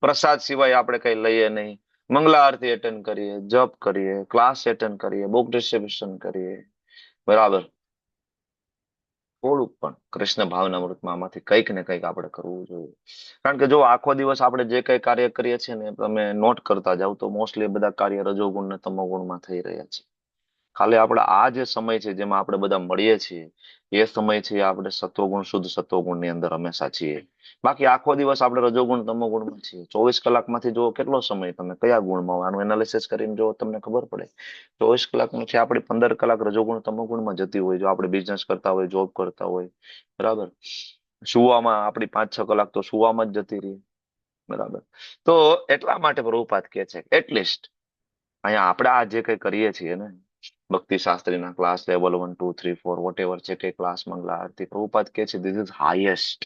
પ્રસાદ સિવાય આપણે કઈ લઈએ નહીં, મંગલા આરતી એટેન્ડ કરીએ, જપ કરીએ, ક્લાસ એટેન્ડ કરીએ, બુક ડિસ્ટ્રીબ્યુશન કરીએ, બરાબર થોડુંક પણ કૃષ્ણ ભાવનામૃતમાં આમાંથી કંઈક ને કંઈક આપણે કરવું જોઈએ. કારણ કે જો આખો દિવસ આપણે જે કઈ કાર્ય કરીએ છીએ ને તમે નોટ કરતા જાવ તો મોસ્ટલી બધા કાર્ય રજોગુણ ને તમોગુણમાં થઈ રહ્યા છે. ખાલી આપણે આ જે સમય છે જેમાં આપણે બધા મળીએ છીએ એ સમય છે આપણે સત્વગુણ શુદ્ધ સત્વગુણની અંદર હંમેશા છીએ. બાકી આખો દિવસ આપણે રજોગુણ તમોગુણમાં છીએ. 24 કલાકમાંથી જો કેટલો સમય તમે કયા ગુણમાં હોય આનું એનાલિસિસ કરીને જો તમને ખબર પડે 24 કલાકમાંથી આપણી 15 કલાક રજોગુણ તમોગુણમાં જતી હોય. જો આપણે બિઝનેસ કરતા હોય, જોબ કરતા હોય, બરાબર સુવામાં આપણી 5-6 કલાક તો સુવામાં જ જતી રહી. બરાબર તો એટલા માટે પ્રભુપાદ કહે છે એટલીસ્ટ અહીંયા આપણે આ જે કઈ કરીએ છીએ ને ભક્તિ શાસ્ત્રીના ક્લાસ લેવલ 1, 2, 3, 4 વોટેવર છે કે ક્લાસ મંગલા આરતી પ્રભુપાદ કહે છે ધીસ ઇઝ હાઈએસ્ટ.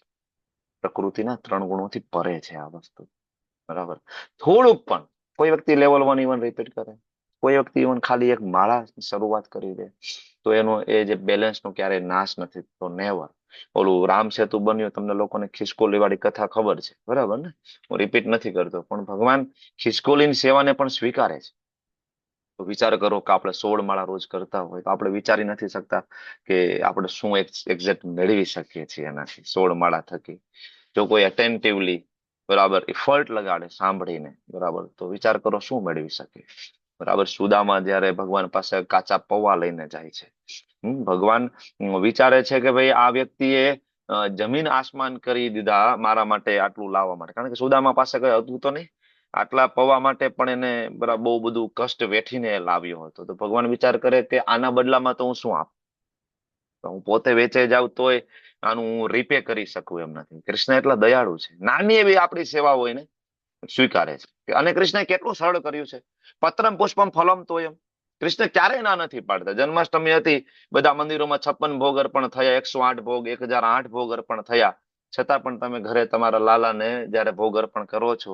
પ્રકૃતિના 3 ગુણોથી પરે છે આ વસ્તુ. બરાબર થોડુંક પણ કોઈ વ્યક્તિ લેવલ 1 ઇવન રિપીટ કરે, કોઈ વ્યક્તિ ઇવન ખાલી એક માળા શરૂઆત કરી દે તો એનો એ જે બેલેન્સ નો ક્યારેય નાશ નથી થતો. નેવર. ઓલું રામ સેતુ બન્યું તમને લોકોને ખિસકોલી વાળી કથા ખબર છે બરાબર ને, હું રિપીટ નથી કરતો પણ ભગવાન ખિસકોલીની સેવાને પણ સ્વીકારે છે. તો વિચાર કરો કે આપણે 16 માળા રોજ કરતા હોય તો આપણે વિચારી નથી શકતા કે આપણે શું એક્ઝેક્ટ મેળવી શકીએ છીએ એનાથી 16 માળા થકી. જો કોઈ અટેન્ટિવલી બરાબર ઇફર્ટ લગાડે સાંભળીને બરાબર તો વિચાર કરો શું મેળવી શકે. બરાબર સુદામા જયારે ભગવાન પાસે કાચા પૌવા લઈને જાય છે, ભગવાન વિચારે છે કે ભાઈ આ વ્યક્તિએ જમીન આસમાન કરી દીધા મારા માટે આટલું લાવવા માટે. કારણ કે સુદામા પાસે કઈ હતું તો નહીં, આટલા પૌવા માટે પણ એને બરાબર બહુ બધું કષ્ટ વેઠીને લાવ્યો હતો. તો ભગવાન વિચાર કરે કે આના બદલામાં તો હું શું આપું, તો હું પોતે વેચાઈ જાઉં તોય આનું હું રીપે કરી શકું એમ નથી. કૃષ્ણ એટલા દયાળુ છે, નાની એવી આપણી સેવા હોય ને સ્વીકારે છે. અને કૃષ્ણે કેટલું સરળ કર્યું છે. પત્રમ પુષ્પમ ફલમ તોયમ. કૃષ્ણ ક્યારેય ના નથી પાડતા. જન્માષ્ટમી હતી, બધા મંદિરોમાં 56 ભોગ અર્પણ થયા, 108 ભોગ, 1008 ભોગ અર્પણ થયા. છતાં પણ તમે ઘરે તમારા લાલાને જયારે ભોગ અર્પણ કરો છો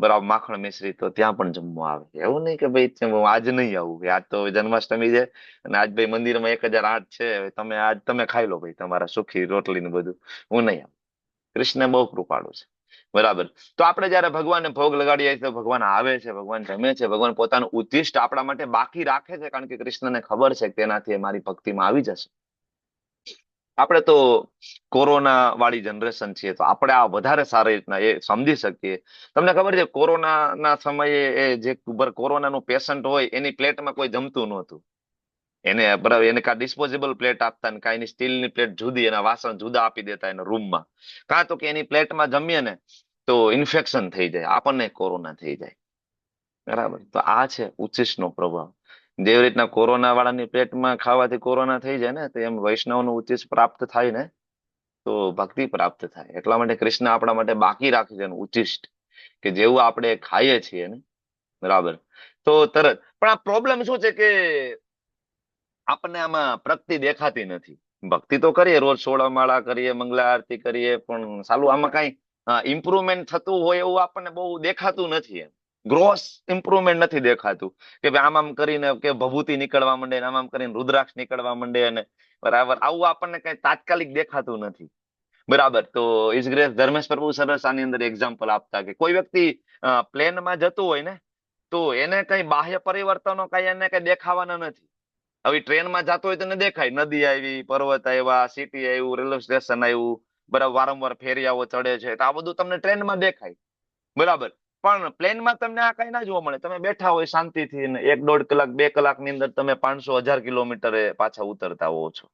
બરાબર માખણ મિશ્રી તો ત્યાં પણ જમવા આવે. એવું નહીં કે ભાઈ હું આજ નહીં આવું, આજ તો જન્માષ્ટમી છે અને આજ ભાઈ મંદિરમાં 1008 છે તમે આજ તમે ખાઈ લો ભાઈ તમારા સુખી રોટલી ને બધું, હું નહીં આવું. કૃષ્ણ બહુ કૃપાળુ છે. બરાબર તો આપણે જયારે ભગવાનને ભોગ લગાડીએ તો ભગવાન આવે છે, ભગવાન જમે છે, ભગવાન પોતાનું ઉદ્દિષ્ટ આપણા માટે બાકી રાખે છે કારણ કે કૃષ્ણને ખબર છે કે તેનાથી મારી ભક્તિમાં આવી જશે. આપણે તો કોરોના વાળી જનરેશન છીએ તો આપણે આ વધારે સારી રીતના એ સમજી શકીએ. તમને ખબર છે કોરોનાના સમયે એ જે કોરોનાનું પેશન્ટ હોય એની પ્લેટમાં કોઈ જમતું નહોતું. એને બરાબર એને કા ડિસ્પોઝેબલ પ્લેટ આપતા ને કા એની સ્ટીલની પ્લેટ જુદી, એના વાસણ જુદા આપી દેતા એના રૂમમાં. કાં તો કે એની પ્લેટમાં જમીએ ને તો ઇન્ફેક્શન થઈ જાય, આપણને કોરોના થઈ જાય. બરાબર તો આ છે ઉચ્ચિષ્ટનો પ્રભાવ. જેવી રીતના કોરોના વાળાની પેટમાં ખાવાથી કોરોના થઈ જાય ને તો એમ વૈષ્ણવનું ઉચ્ચિષ્ટ પ્રાપ્ત થાય ને તો ભક્તિ પ્રાપ્ત થાય. એટલા માટે કૃષ્ણ આપણા માટે બાકી રાખે છે ઉચ્ચિષ્ટ કે જેવું આપણે ખાઈએ છીએ ને બરાબર તો તરત. પણ આ પ્રોબ્લેમ શું છે કે આપણને આમાં પ્રગતિ દેખાતી નથી. ભક્તિ તો કરીએ, રોજ 16 માળા કરીએ, મંગલા આરતી કરીએ, પણ સાલું આમાં કઈ ઇમ્પ્રુવમેન્ટ થતું હોય એવું આપણને બહુ દેખાતું નથી. ગ્રોસ ઇમ્પ્રુવમેન્ટ નથી દેખાતું કે ભાઈ આમ કરીને કે ભભૂતિ નીકળવા માંડે, આમ કરીને રુદ્રાક્ષ નીકળવા માંડે અને બરાબર આવું આપણને કઈ તાત્કાલિક દેખાતું નથી. બરાબર તો ઇસ ગ્રેસ ધર્મેશ પ્રભુ સરસ આની અંદર એક્ઝામ્પલ આપતા કે કોઈ વ્યક્તિ પ્લેનમાં જતું હોય ને તો એને કઈ બાહ્ય પરિવર્તનો કઈ એને કઈ દેખાવાના નથી. હવે ટ્રેનમાં જતો હોય તો એને દેખાય નદી આવી, પર્વત આવ્યા, સિટી આવ્યું, રેલવે સ્ટેશન આવ્યું, બરાબર વારંવાર ફેરિયાઓ ચડે છે, આ બધું તમને ટ્રેનમાં દેખાય. બરાબર પણ પ્લેનમાં તમને આ કઈ ના જોવા મળે. તમે બેઠા હોય શાંતિથી ને 1-1.5 કલાક 2 કલાકની અંદર તમે 500-1000 કિલોમીટરે પાછા ઉતરતા હોવ છો,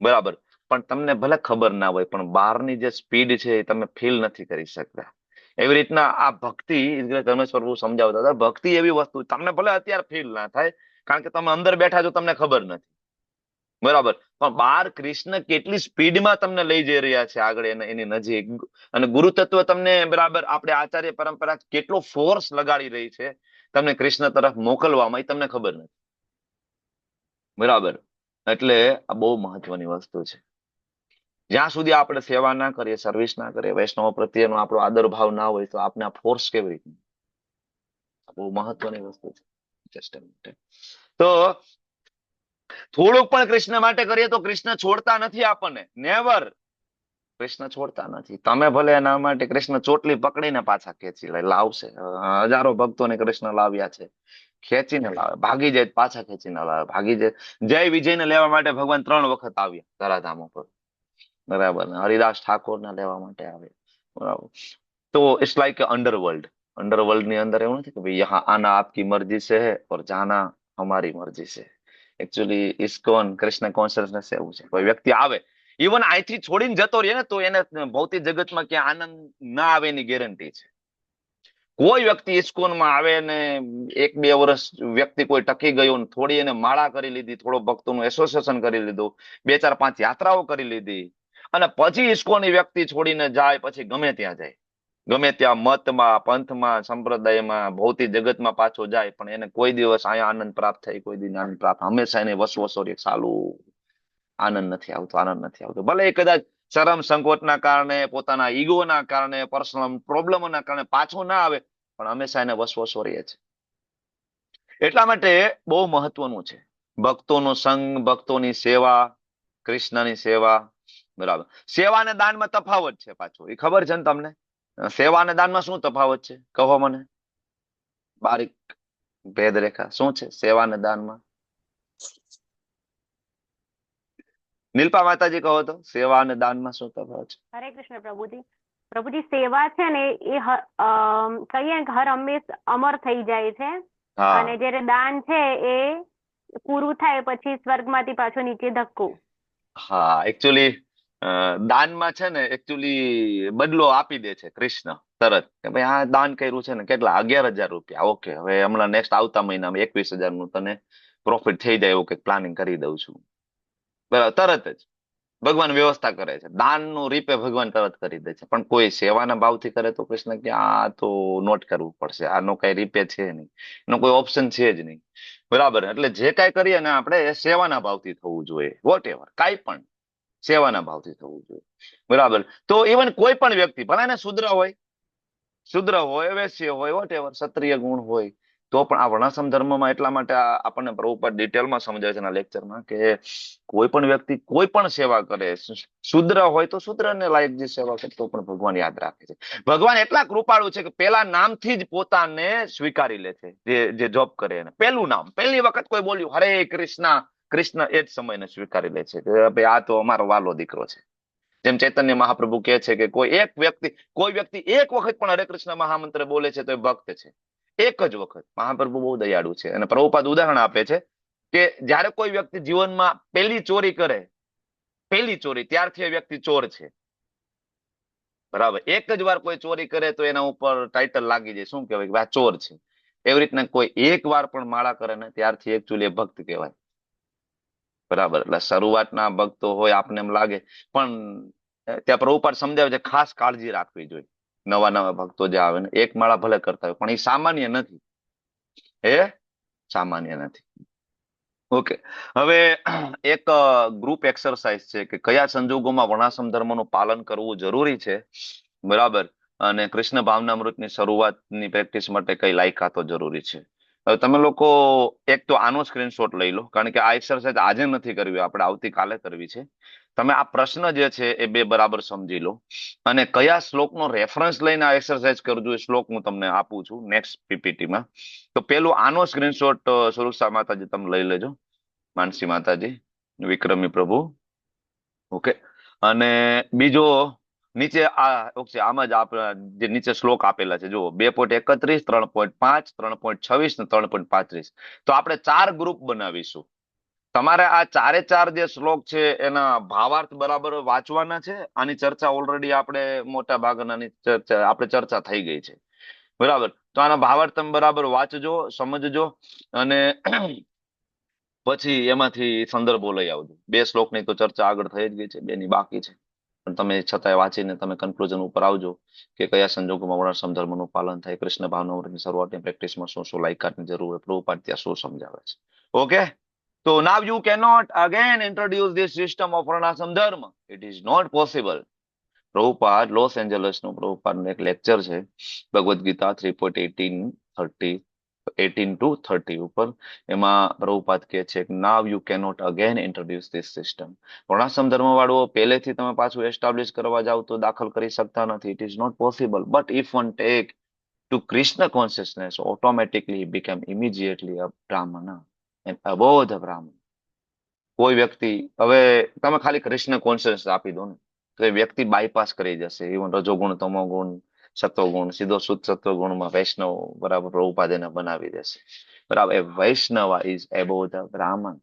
બરાબર. પણ તમને ભલે ખબર ના હોય, પણ બહારની જે સ્પીડ છે એ તમે ફીલ નથી કરી શકતા. એવી રીતના આ ભક્તિ, ધર્મેશ પ્રભુ સમજાવતા હતા, ભક્તિ એવી વસ્તુ તમને ભલે અત્યારે ફીલ ના થાય, કારણ કે તમે અંદર બેઠા છો, તમને ખબર નથી, બરાબર. પણ બહાર કૃષ્ણ કેટલી સ્પીડમાં તમને લઈ જઈ રહ્યા છે આગળ એની નજીક, અને ગુરુ તત્વ તમને, બરાબર, આપણે આચાર્ય પરંપરા કેટલો ફોર્સ લગાડી રહી છે તમને કૃષ્ણ તરફ મોકલવામાં, એ તમને ખબર નથી, બરાબર. એટલે આ બહુ મહત્વની વસ્તુ છે. જ્યાં સુધી આપણે સેવા ના કરીએ, સર્વિસ ના કરીએ, વૈષ્ણવ પ્રત્યેનો આપણો આદર ભાવ ના હોય, તો આપણે આ ફોર્સ કેવી રીતે? બહુ મહત્વની વસ્તુ છે. Just a minute. તો થોડુંક પણ કૃષ્ણ માટે કરીએ તો કૃષ્ણ છોડતા નથી આપણને, નેવર. કૃષ્ણ છોડતા નથી. તમે ભલે એના માટે કૃષ્ણ ચોટલી પકડીને પાછા ખેંચી લાવશે. હજારો ભક્તોને કૃષ્ણ લાવ્યા છે, ખેંચીને લાવે, ભાગી જાય પાછા ખેંચીને લાવે, ભાગી જાય. જય વિજયને લેવા માટે ભગવાન 3 વખત આવ્યા ધરાધામ ઉપર, બરાબર. હરિદાસ ઠાકોરને લેવા માટે આવે, બરાબર. તો ઇટ્સ લાઈક અંડરવર્લ્ડ. અંડરવર્લ્ડ ની અંદર એવું નથી કે ભાઈ યહાં આના આપકી મરજી સે હે ઓર જાના હમારી મરજી સે. એકચ્યુઅલી ઇસ્કોન કૃષ્ણ કોન્શિયસનેસ એવું છે. કોઈ વ્યક્તિ આવે, ઇવન અહીંથી છોડીને જતો રહે ને, તો એને ભૌતિક જગતમાં ક્યાં આનંદ ના આવે એની ગેરંટી છે. કોઈ વ્યક્તિ ઇસ્કોનમાં આવે ને 1-2 વર્ષ વ્યક્તિ કોઈ ટકી ગયો ને થોડી એને માળા કરી લીધી, થોડો ભક્તોનું એસોસિએશન કરી લીધું, 2-4-5 યાત્રાઓ કરી લીધી, અને પછી ઇસ્કોની વ્યક્તિ છોડીને જાય, પછી ગમે ત્યાં જાય, ગમે ત્યાં મતમાં, પંથમાં, સંપ્રદાયમાં, ભૌતિક જગતમાં પાછો જાય, પણ એને કોઈ દિવસ અહીંયા આનંદ પ્રાપ્ત થાય, કોઈ દિવસ આનંદ પ્રાપ્ત, હંમેશા એને વસવસોરી ચાલુ, આનંદ નથી આવતો, આનંદ નથી આવતો. ભલે એ કદાચ શરમ સંકોચના કારણે, પોતાના ઈગોના કારણે, પર્સનલ પ્રોબ્લેમોના કારણે પાછો ના આવે, પણ હંમેશા એને વસવસો રહે છે. એટલા માટે બહુ મહત્વનું છે ભક્તોનો સંગ, ભક્તોની સેવા, કૃષ્ણની સેવા, બરાબર. સેવા અને દાનમાં તફાવત છે પાછો, એ ખબર છે ને તમને? સેવા અને દાનમાં શું તફાવત છે? કહો મને, બારીક ભેદ રેખા શું છે સેવા અને દાનમાં? નીલપા માતાજી કહો તો, સેવા અને દાનમાં શું તફાવત છે?
હરે કૃષ્ણ પ્રભુજી. પ્રભુજી, સેવા છે ને એ કહીએ કે હર હંમેશ અમર થઈ જાય છે,
હા,
અને જ્યારે દાન છે એ પૂરું થાય પછી સ્વર્ગમાંથી પાછો નીચે ધક્કો.
હા. એકચ્યુઅલી દાનમાં છે ને, એકચ્યુઅલી બદલો આપી દે છે કૃષ્ણ તરત, કે ભાઈ આ દાન કર્યું છે ને, કેટલા? 11,000 રૂપિયા. ઓકે, હવે હમણાં નેક્સ્ટ આવતા મહિનામાં 21,000 નું તને પ્રોફિટ થઈ જાય એવું કે પ્લાનિંગ કરી દઉં છું, બરાબર. તરત જ ભગવાન વ્યવસ્થા કરે છે, દાનનું રીપે ભગવાન તરત કરી દે છે. પણ કોઈ સેવાના ભાવથી કરે તો કૃષ્ણ કે આ તો નોટ કરવું પડશે, આનો કઈ રીપે છે નહીં, એનો કોઈ ઓપ્શન છે જ નહીં, બરાબર. એટલે જે કાંઈ કરીએ ને આપણે એ સેવાના ભાવથી થવું જોઈએ, વોટ એવર, કાંઈ પણ સેવાના ભાવથી થવું જોઈએ, બરાબર. તો ઇવન કોઈ પણ વ્યક્તિ, ભલે ને શુદ્ર હોય, વૈશ્ય હોય, વોટ એવર, ક્ષત્રિય ગુણ હોય, તો પણ આ વર્ણાશ્રમ ધર્મમાં એટલા માટે આપણને પ્રભુપાદ ડિટેલમાં સમજાવે છે એના લેક્ચરમાં, કે કોઈ પણ વ્યક્તિ કોઈ પણ સેવા કરે, શુદ્ર હોય તો શુદ્રને લાયક જે સેવા કરે, તો પણ ભગવાન યાદ રાખે છે. ભગવાન એટલા કૃપાળુ છે કે પેલા નામથી જ પોતાને સ્વીકારી લે છે. જે જોબ કરે એને પહેલું નામ, પહેલી વખત કોઈ બોલ્યું હરે કૃષ્ણ, કૃષ્ણ એ જ સમયને સ્વીકારી લે છે કે ભાઈ આ તો અમારો વાલો દીકરો છે. જેમ ચૈતન્ય મહાપ્રભુ કહે છે કે કોઈ વ્યક્તિ એક વખત પણ હરે કૃષ્ણ મહામંત્ર બોલે છે તો એ ભક્ત છે. એક જ વખત. મહાપ્રભુ બહુ દયાળુ છે, અને પ્રભુપાદ ઉદાહરણ આપે છે કે જયારે કોઈ વ્યક્તિ જીવનમાં પહેલી ચોરી કરે, પહેલી ચોરી, ત્યારથી એ વ્યક્તિ ચોર છે, બરાબર. એક જ વાર કોઈ ચોરી કરે તો એના ઉપર ટાઇટલ લાગી જાય, શું કહેવાય કે આ ચોર છે. એવી રીતના કોઈ એક વાર પણ માળા કરે ને ત્યારથી એકચ્યુઅલી ભક્ત કહેવાય, બરાબર. એટલે શરૂઆતના ભક્તો હોય આપને એમ લાગે, પણ ત્યાં પ્રભુપાદ સમજાવે છે ખાસ કાળજી રાખવી જોઈએ. નવા ભક્તો જે આવે ને, એક માળા ભલે કરતા હોય પણ એ સામાન્ય નથી, સામાન્ય નથી. ઓકે, હવે એક ગ્રુપ એક્સરસાઇઝ છે કે કયા સંજોગોમાં વર્ણાશ્રમ ધર્મનું પાલન કરવું જરૂરી છે, બરાબર, અને કૃષ્ણ ભાવનામૃતની શરૂઆતની પ્રેક્ટિસ માટે કઈ લાયકાતો જરૂરી છે. હવે તમે લોકો એક તો આનો સ્ક્રીનશોટ લઈ લો, કારણ કે આ એક્સરસાઇઝ આજે નથી કરવી, આપણે આવતીકાલે કરવી છે. તમે આ પ્રશ્ન જે છે એ બે બરાબર સમજી લો, અને કયા શ્લોકનો રેફરન્સ લઈને આ એક્સરસાઇઝ કરજો એ શ્લોક હું તમને આપું છું નેક્સ્ટ પીપીટીમાં. તો પેલું આનો સ્ક્રીનશોટ સુરક્ષા માતાજી તમે લઈ લેજો, માનસી માતાજી, વિક્રમી પ્રભુ, ઓકે. અને બીજો નીચે આમાં જ જે નીચે શ્લોક આપેલા છે જુઓ 2.31, 3.5, 3.26 ને 3.35. તો આપણે 4 ગ્રુપ બનાવીશું. તમારે આ ચારે ચાર જે શ્લોક છે એના ભાવાર્થ બરાબર વાંચવાના છે. આની ચર્ચા ઓલરેડી આપણે મોટા ભાગના આપણે ચર્ચા થઈ ગઈ છે, બરાબર. તો આના ભાવાર્થ તમે બરાબર વાંચજો, સમજજો અને પછી એમાંથી સંદર્ભો લઈ આવજો. 2 શ્લોકની તો ચર્ચા આગળ થઈ જ ગઈ છે, 2ની બાકી છે. પણ તમે છતાંય વાંચીને તમે કન્ક્લુઝન ઉપર આવજો કે કયા સંજોગોમાં વર્ણાશ્રમ ધર્મનું પાલન થાય, કૃષ્ણ ભાવના શરૂઆતની પ્રેક્ટિસમાં શું શું લાયકાતની જરૂર હોય, પ્રભુપાદ ત્યાં શું સમજાવે છે. Okay. So now you cannot again introduce this system of Varnashram Dharma. It is not possible. Prabhupada Los એન્જલસનું પ્રભુપાદનું એક લેક્ચર છે ભગવદ ગીતા 3.18 ઉપર. એમાં પ્રભુપાદ કહે છે કે now you cannot again introduce this system. વર્ણાશ્રમ ધર્મ વાળુઓ પહેલેથી તમે પાછું એસ્ટાબ્લિશ કરવા જાવ તો દાખલ કરી શકતા નથી. It is not possible. But if one take to Krishna consciousness, automatically he became immediately a Brahmana. above the Brahman. કોઈ વ્યક્તિ હવે તમે ખાલી કૃષ્ણ કોન્શિયસ આપી દો ને તો એ વ્યક્તિ બાયપાસ કરી જશે. ઇવન રજોગુણ, તમોગુણ, સત્વગુણ, સીધો શુદ્ધ સત્વગુણમાં વૈષ્ણવ બરાબર પ્રભુપાદ એને બનાવી દેશે. બરાબર. એ વૈષ્ણવ ઇઝ એબોવ ધ બ્રાહ્મણ.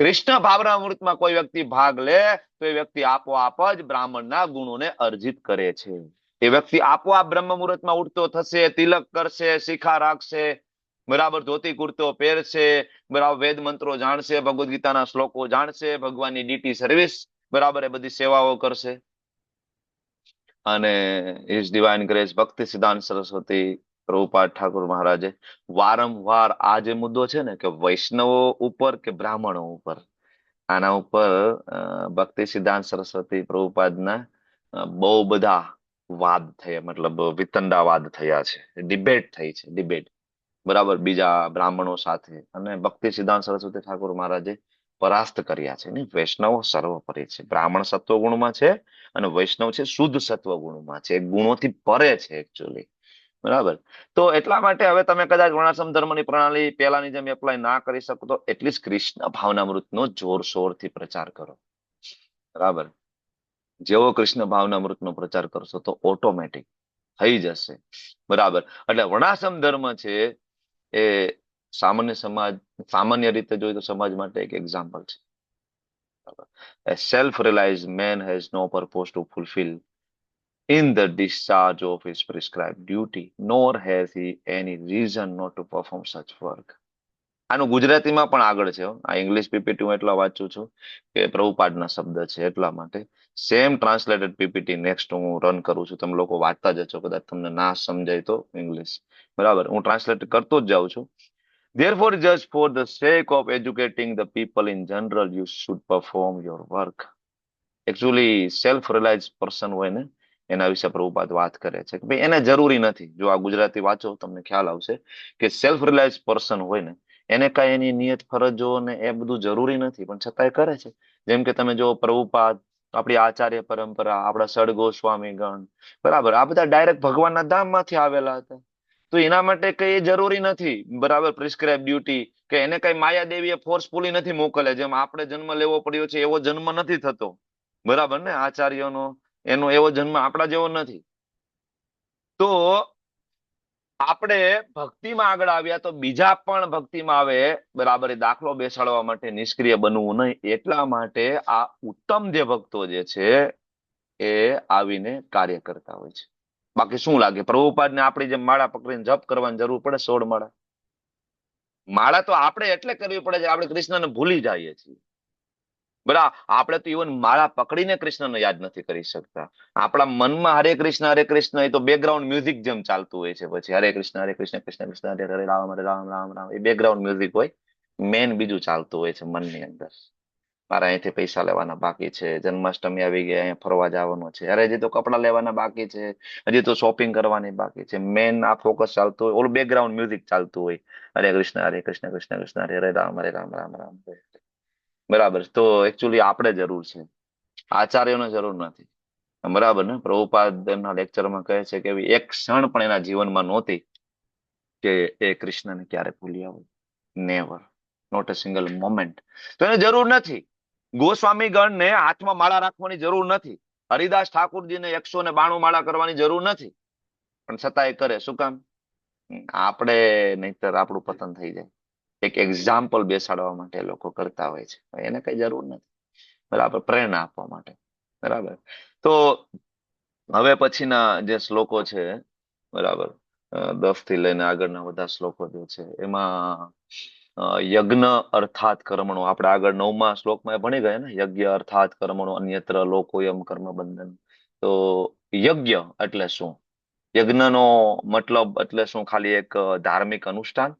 કૃષ્ણ ભાવનામૃતમાં કોઈ વ્યક્તિ ભાગ લે તો એ વ્યક્તિ આપોઆપ જ બ્રાહ્મણના ગુણોને અર્જિત કરે છે. એ વ્યક્તિ આપોઆપ બ્રહ્મ મુહૂર્તમાં ઉઠતો થશે, તિલક કરશે, શિખા રાખશે, બરાબર, ધોતી કુર્તો પહેરશે, બરાબર, વેદ મંત્રો જાણશે, ભગવદ ગીતાના શ્લોકો જાણશે, ભગવાનની ડીટી સર્વિસ, બરાબર, એ બધી સેવાઓ કરશે. અને હિઝ ડિવાઇન ગ્રેસ ભક્તિ સિદ્ધાંત સરસ્વતી પ્રભુપાદ ઠાકુર મહારાજે વારંવાર આ જે મુદ્દો છે ને કે વૈષ્ણવો ઉપર કે બ્રાહ્મણો ઉપર, આના ઉપર ભક્તિ સિદ્ધાંત સરસ્વતી પ્રભુપાદના બહુ બધા વાદ થયા, મતલબ વિતંડાવાદ થયા છે, ડિબેટ થઈ છે, ડિબેટ, બરાબર, બીજા બ્રાહ્મણો સાથે. અને ભક્તિ સિદ્ધાંત સરસ્વતી ઠાકોર મહારાજે પરાસ્ત કર્યા છે. ને વૈષ્ણવ સર્વોપરી છે. બ્રાહ્મણ સત્વગુણમાં છે અને વૈષ્ણવ છે શુદ્ધ સત્વગુણમાં છે. ગુણોથી પરે છે એકચ્યુઅલી, બરાબર. તો એટલા માટે હવે તમે કદાચ વર્ણાશ્રમ ધર્મની પ્રણાલી પહેલાની જેમ એપ્લાય ના કરી શકો તો એટલીસ્ટ કૃષ્ણ ભાવનામૃતનો જોરશોરથી પ્રચાર કરો, બરાબર. જેવો કૃષ્ણ ભાવનામૃતનો પ્રચાર કરશો તો ઓટોમેટિક થઈ જશે, બરાબર. એટલે વર્ણાશ્રમ ધર્મ છે એ સામાન્ય રીતે જોઈએ તો સમાજ માટે એક એક્ઝામ્પલ છે. A self-realized man has no purpose to fulfill in the discharge of his prescribed duty, nor has he any reason not to perform such work. આનું ગુજરાતીમાં પણ આગળ છે. આ ઇંગ્લિશ પીપીટી હું એટલા વાંચું છું કે પ્રભુપાદના શબ્દ છે એટલા માટે. સેમ ટ્રાન્સલેટેડ પીપીટી નેક્સ્ટ હું રન કરું છું. તમે લોકો વાંચતા જશો, કદાચ તમને ના સમજાય તો ઇંગ્લિશ, બરાબર. હું ટ્રાન્સલેટ કરતો જ જાઉં છું. Therefore, just for the sake of educating the people in general, you should perform your work. Actually, self-realized person હોય ને એના વિશે પ્રભુપાદ વાત કરે છે કે ભાઈ એને જરૂરી નથી. જો આ ગુજરાતી વાંચો તમને ખ્યાલ આવશે કે સેલ્ફ રિલાયન્સ પર્સન હોય ને એને કાંઈ એની નિયત ફરજો ને એ બધું જરૂરી નથી, પણ છતાંય કરે છે. જેમ કે તમે જો પ્રભુપાદ, આપણી આચાર્ય પરંપરા, આપણા સડ ગોસ્વામી ગણ, બરાબર, આ બધા ડાયરેક્ટ ભગવાનના ધામમાંથી આવેલા હતા. તો એના માટે કઈ જરૂરી નથી, બરાબર, પ્રિસ્ક્રાઇબ ડ્યુટી કે એને કઈ માયા દેવીએ ફોર્સફુલી નથી મોકલ્યા. જેમ આપણે જન્મ લેવો પડ્યો છે એવો જન્મ નથી થતો, બરાબર ને. આચાર્યનો એનો એવો જન્મ આપણા જેવો નથી. તો આપણે ભક્તિમાં આગળ આવ્યા તો બીજા પણ ભક્તિમાં આવે, બરાબર. એ દાખલો બેસાડવા માટે નિષ્ક્રિય બનવું નહીં. એટલા માટે આ ઉત્તમ જે ભક્તો જે છે એ આવીને કાર્ય કરતા હોય છે. બાકી શું લાગે, પ્રભુપાદને આપણી જેમ માળા પકડીને જપ કરવાની જરૂર પડે? 16 માળા માળા તો આપણે એટલે કરવી પડે છે આપણે કૃષ્ણને ભૂલી જઈએ છીએ, બરાબર. આપણે તો ઇવન માળા પકડીને કૃષ્ણને યાદ નથી કરી શકતા. આપણા મનમાં હરે કૃષ્ણ એ તો બેકગ્રાઉન્ડ મ્યુઝિક જેમ ચાલતું હોય છે. પછી હરે કૃષ્ણ કૃષ્ણ કૃષ્ણ હરે હરે રામ રામ રામ એ બેકગ્રાઉન્ડ મ્યુઝિક હોય. મેન બીજું ચાલતું હોય છે મનની અંદર. મારા અહીંથી પૈસા લેવાના બાકી છે, જન્માષ્ટમી આવી ગઈ, અહીંયા ફરવા જવાનું છે, અરે હજી તો કપડા લેવાના બાકી છે, હજી તો શોપિંગ કરવાની બાકી છે. મેન આ ફોકસ ચાલતું હોય, ઓલું બેકગ્રાઉન્ડ મ્યુઝિક ચાલતું હોય. હરે કૃષ્ણ કૃષ્ણ કૃષ્ણ હરે રામ રામ રામ, બરાબર. તો એકચ્યુઅલી આપણે જરૂર છે, આચાર્યોને જરૂર નથી, બરાબર ને. પ્રભુપાદ એમના લેક્ચરમાં કહે છે કે એક ક્ષણ પણ એના જીવનમાં નહોતી કે એ કૃષ્ણને ક્યારે ભૂલી આવું. Never, not a single moment. તો એને જરૂર નથી. ગોસ્વામી ગણને હાથમાં માળા રાખવાની જરૂર નથી. હરિદાસ ઠાકુરજીને 192 માળા કરવાની જરૂર નથી, પણ છતાં એ કરે. શું કામ? આપણે નહીતર આપણું પતન થઈ જાય. એક એક્ઝામ્પલ બેસાડવા માટે એ લોકો કરતા હોય છે, એને કઈ જરૂર નથી. બરાબર, પ્રેરણા આપવા માટે. બરાબર. તો હવે પછીના જે શ્લોકો છે, બરાબર, 10 થી લઈને આગળના બધા શ્લોકો જે છે એમાં યજ્ઞ અર્થાત કર્મણો, આપણે આગળ 9મા શ્લોકમાં એ ભણી ગયા ને, યજ્ઞ અર્થાત કર્મણો અન્યત્ર લોકોયમ કર્મ બંધન. તો યજ્ઞ એટલે શું? યજ્ઞનો મતલબ એટલે શું? ખાલી એક ધાર્મિક અનુષ્ઠાન.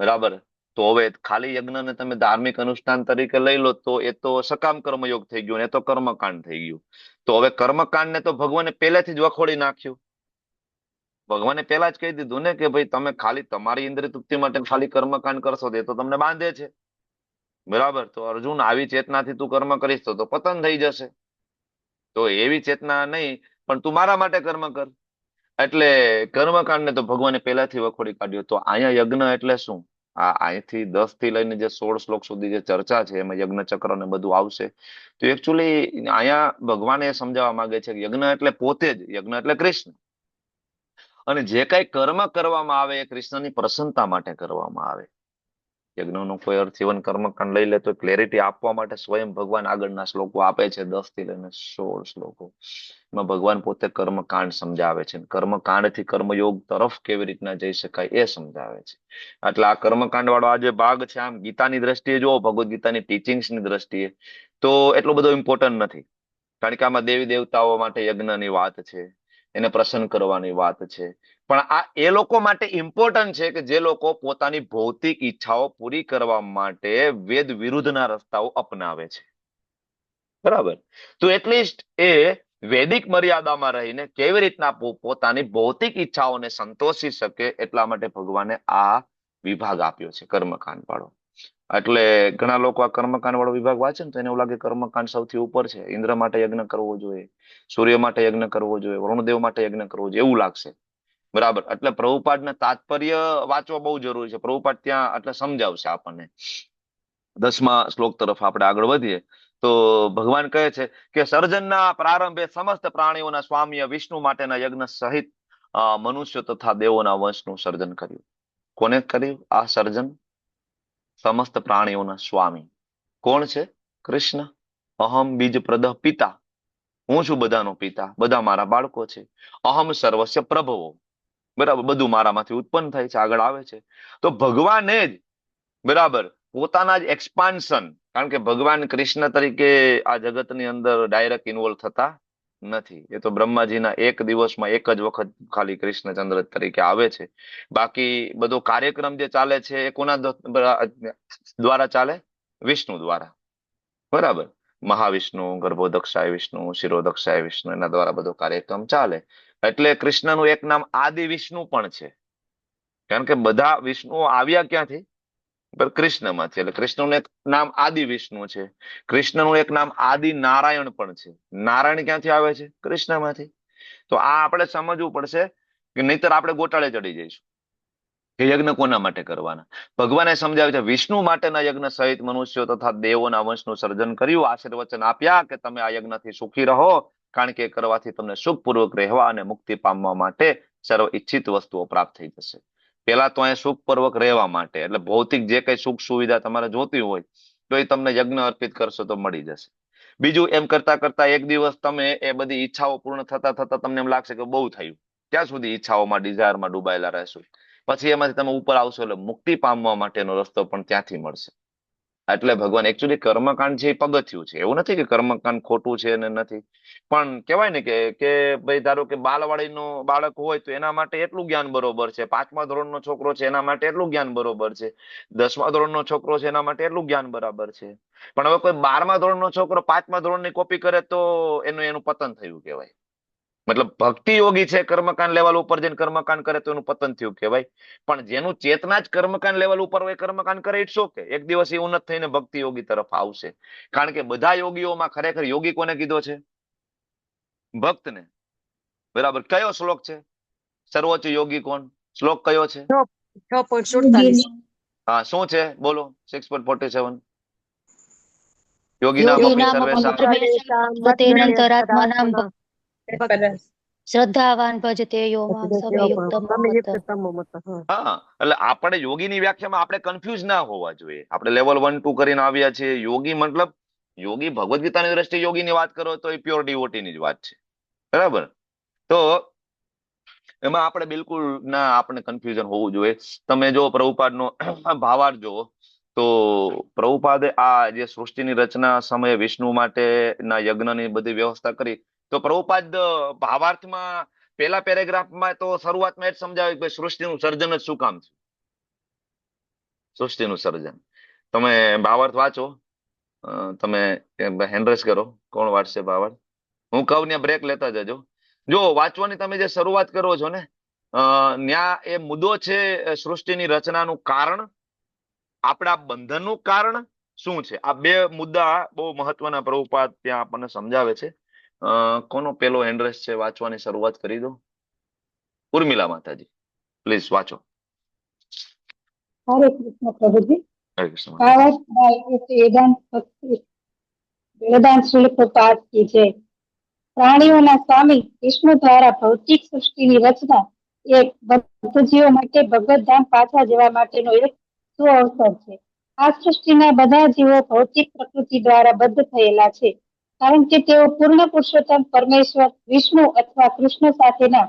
બરાબર. તો હવે ખાલી યજ્ઞને તમે ધાર્મિક અનુષ્ઠાન તરીકે લઈ લો તો એ તો સકામ કર્મયોગ થઈ ગયું, એ તો કર્મકાંડ થઈ ગયું. તો હવે કર્મકાંડને તો ભગવાને પહેલેથી જ વખોડી નાખ્યું. ભગવાને પહેલા જ કહી દીધું ને કે ભાઈ તમે ખાલી તમારી ઇન્દ્રિય તૃપ્તિ માટે ખાલી કર્મકાંડ કરશો તો એ તો તમને બાંધે છે. બરાબર. તો અર્જુન, આવી ચેતનાથી તું કર્મ કરીશ તો પતન થઈ જશે. તો એવી ચેતના નહીં, પણ તું મારા માટે કર્મ કર. એટલે કર્મકાંડને તો ભગવાને પહેલાથી વખોડી કાઢ્યો. તો અહીંયા યજ્ઞ એટલે શું? અહીંથી 10 થી લઈને જે 16 શ્લોક સુધી જે ચર્ચા છે એમાં યજ્ઞ ચક્ર ને બધું આવશે. તો એકચ્યુઅલી અહીંયા ભગવાન એ સમજાવવા માંગે છે કે યજ્ઞ એટલે પોતે જ, યજ્ઞ એટલે કૃષ્ણ. અને જે કઈ કર્મ કરવામાં આવે એ કૃષ્ણની પ્રસન્નતા માટે કરવામાં આવે. યજ્ઞનો કોઈ અર્થ ઇવન કર્મકાંડ લઈ લે તો ક્લેરિટી આપવા માટે સ્વયં ભગવાન આગળના શ્લોકો આપે છે, 10 થી લઈને 16 શ્લોકો. એમાં ભગવાન પોતે કર્મકાંડ સમજાવે છે. કર્મકાંડથી કર્મયોગ તરફ કેવી રીતના જઈ શકાય એ સમજાવે છે. એટલે આ કર્મકાંડ વાળો આ જે ભાગ છે, આમ ગીતાની દ્રષ્ટિએ જુઓ, ભગવદ્ ગીતાની ટીચિંગ્સની દ્રષ્ટિએ તો એટલો બધો ઇમ્પોર્ટન્ટ નથી. કારણ કે આમાં દેવી દેવતાઓ માટે યજ્ઞની વાત છે, એને પ્રસન્ન કરવાની વાત છે. પણ આ એ લોકો માટે ઇમ્પોર્ટન્ટ છે કે જે લોકો પોતાની ભૌતિક ઈચ્છાઓ પૂરી કરવા માટે વેદ વિરુદ્ધના રસ્તાઓ અપનાવે છે. બરાબર. તો એટલીસ્ટ એ વૈદિક મર્યાદામાં રહીને કેવી રીતના પોતાની ભૌતિક ઈચ્છાઓને સંતોષી શકે એટલા માટે ભગવાને આ વિભાગ આપ્યો છે, કર્મકાંડ વાળો. એટલે ઘણા લોકો આ કર્મકાંડ વાળો વિભાગ વાંચે ને તો એને એવું લાગે કર્મકાંડ સૌથી ઉપર છે, ઇન્દ્ર માટે યજ્ઞ કરવો જોઈએ, સૂર્ય માટે યજ્ઞ કરવો જોઈએ, વરુણદેવ માટે યજ્ઞ કરવો જોઈએ, એવું લાગશે. બરાબર. એટલે પ્રભુપાદને તાત્પર્ય વાંચવા બહુ જરૂરી છે. પ્રભુપાદ ત્યાં એટલે સમજાવશે આપણને. 10મા શ્લોક તરફ આપણે આગળ વધીએ તો ભગવાન કહે છે કે સર્જનના પ્રારંભે સમસ્ત પ્રાણીઓના સ્વામી વિષ્ણુ માટેના યજ્ઞ સહિત મનુષ્ય તથા દેવોના વંશનું સર્જન કર્યું. કોને કર્યું આ સર્જન? સમસ્ત પ્રાણીઓના સ્વામી કોણ છે? કૃષ્ણ. અહમ બીજ પ્રદ પિતા, હું છું બધાનો પિતા, બધા મારા બાળકો છે. અહમ સર્વસ્ય પ્રભવો, બરાબર, બધું મારામાંથી ઉત્પન્ન થાય છે, આગળ આવે છે. તો ભગવાને જ, બરાબર, પોતાના જ એક્સપાન્શન, કારણ કે ભગવાન કૃષ્ણ તરીકે આ જગતની અંદર ડાયરેક્ટ ઇન્વોલ્વ થતા નથી. એ તો બ્રહ્માજીના એક દિવસમાં એક જ વખત ખાલી કૃષ્ણચંદ્ર તરીકે આવે છે. બાકી બધો કાર્યક્રમ જે ચાલે છે એ કોના દ્વારા ચાલે? વિષ્ણુ દ્વારા. બરાબર. મહાવિષ્ણુ, ગર્ભોદક્ષાય વિષ્ણુ, શિરોદક્ષાય વિષ્ણુ, એના દ્વારા બધો કાર્યક્રમ ચાલે. એટલે કૃષ્ણનું એક નામ આદિ વિષ્ણુ પણ છે. કારણ કે બધા વિષ્ણુઓ આવ્યા ક્યાંથી? કૃષ્ણમાંથી. એટલે કૃષ્ણનું એક નામ આદિ વિષ્ણુ છે. કૃષ્ણનું એક નામ આદિ નારાયણ પણ છે. નારાયણ ક્યાંથી આવે છે? કૃષ્ણમાંથી. તો આ આપણે સમજવું પડશે, કે નહીતર આપણે ગોટાળે ચડી જઈશું કે યજ્ઞ કોના માટે કરવાના. ભગવાને સમજાવ્યું છે વિષ્ણુ માટેના યજ્ઞ સહિત મનુષ્યો તથા દેવોના વંશનું સર્જન કર્યું. આશીર્વચન આપ્યા કે તમે આ યજ્ઞથી સુખી રહો, કારણ કે કરવાથી તમને સુખપૂર્વક રહેવા અને મુક્તિ પામવા માટે સર્વ ઈચ્છિત વસ્તુઓ પ્રાપ્ત થઈ જશે. પેલા તો અહીંયા સુખપૂર્વક રહેવા માટે, એટલે ભૌતિક જે કઈ સુખ સુવિધા તમારે જોતી હોય તો એ તમને યજ્ઞ અર્પિત કરશો તો મળી જશે. બીજું, એમ કરતા કરતા એક દિવસ તમે એ બધી ઈચ્છાઓ પૂર્ણ થતા થતા તમને એમ લાગશે કે બહુ થયું, ત્યાં સુધી ઈચ્છાઓમાં, ડિઝાયરમાં ડૂબાયેલા રહેશું. પછી એમાંથી તમે ઉપર આવશો એટલે મુક્તિ પામવા માટેનો રસ્તો પણ ત્યાંથી મળશે. એટલે ભગવાન એકચ્યુઅલી કર્મકાંડ છે એ પગથિયું છે. એવું નથી કે કર્મકાંડ ખોટું છે ને નથી, પણ કહેવાય ને કે ભાઈ ધારો કે બાલવાડીનો બાળક હોય તો એના માટે એટલું જ્ઞાન બરોબર છે, 5મા ધોરણનો છોકરો છે એના માટે એટલું જ્ઞાન બરોબર છે, 10મા ધોરણનો છોકરો છે એના માટે એટલું જ્ઞાન બરાબર છે. પણ હવે કોઈ 12મા ધોરણનો છોકરો 5મા ધોરણની કોપી કરે તો એનું પતન થયું કહેવાય. મતલબ ભક્તિ યોગી છે, કર્મકાંડ લેવલ ઉપર જઈને કર્મકાંડ કરે તો એનું પતન થયું કહેવાય. પણ જેનું ચેતના જ કર્મકાંડ લેવલ ઉપર હોય, કર્મકાંડ કરે, ઇટ્સ ઓકે. એક દિવસ એ ઉન્નત થઈને ભક્તિ યોગી તરફ આવશે. કારણ કે બધા યોગીઓમાં ખરેખર યોગી કોને કીધો છે? ભક્તને. બરાબર. કયો શ્લોક છે? સર્વોચ્ચ યોગી કોણ? શ્લોક કયો છે?
6.47.
હા, શું છે? બોલો. 6.47. યોગી નામ
યોગી
અપી
નામ
સર્વેષામ
સર્વેષામતેનંતરાત્માનાં શ્રદ્ધાવાન ભજતે યો મામ સમે યુક્તમો મત.
હા, એટલે આપણે યોગીની વ્યાખ્યામાં આપણે કન્ફ્યુઝ ના હોવા જોઈએ. આપણે લેવલ 1 2 કરીને આવ્યા છીએ. યોગી મતલબ યોગી ભગવદ ગીતાની દ્રષ્ટિએ યોગીની વાત કરો તો એ પ્યોર ડિવોટીની જ વાત છે, બરાબર? તો એમાં આપણે બિલકુલ ના આપણે કન્ફ્યુઝન હોવું જોઈએ. તમે જો પ્રભુપાદનો ભાવાર્થ જુઓ તો પ્રભુપાદે આ જે સૃષ્ટિની રચના સમયે વિષ્ણુ માટેના યજ્ઞની બધી વ્યવસ્થા કરી, તો પ્રભુપાદ ભાવાર્થમાં પહેલા પેરેગ્રાફમાં તો શરૂઆતમાં જ સમજાવ્યું કે સૃષ્ટિનું સર્જન જ શું કામ છે. સૃષ્ટિનું સર્જન તમે ભાવાર્થ વાંચો, તમે હેન્ડરેસ કરો, કોણ વાંચશે ભાવાર્થ? હું કહું ને બ્રેક લેતા જજો. જો વાંચવાની તમે જે શરૂઆત કરો છો ને, ન્યા એ મુદ્દો છે સૃષ્ટિની રચનાનું કારણ, આપણા બંધનનું કારણ શું છે. આ બે મુદ્દા બહુ મહત્વના પ્રભુપાદ ત્યાં આપણને સમજાવે છે. કોનો પેલો હેન્ડરેસ છે? વાંચવાની શરૂઆત કરી દો. ઉર્મિલા માતાજી, પ્લીઝ વાંચો.
હરે કૃષ્ણ પ્રભુજી.
હરે કૃષ્ણ.
ભાવાર્થ બાય વેદાંત ભક્તિ વેદાંત શુલ્ક પાઠ કી જય. પ્રાણીઓના સ્વામી વિષ્ણુ દ્વારા ભૌતિક સૃષ્ટિની રચના એ બદ્ધજીવો માટે ભગવત ધામ પાછા જવા માટેનો એક સુઅવસર છે. આ સૃષ્ટિના બધા જીવો ભૌતિક પ્રકૃતિ દ્વારા બદ્ધ થયેલા છે, કારણ કે તેઓ પૂર્ણ પુરુષોત્તમ પરમેશ્વર વિષ્ણુ અથવા કૃષ્ણ સાથેના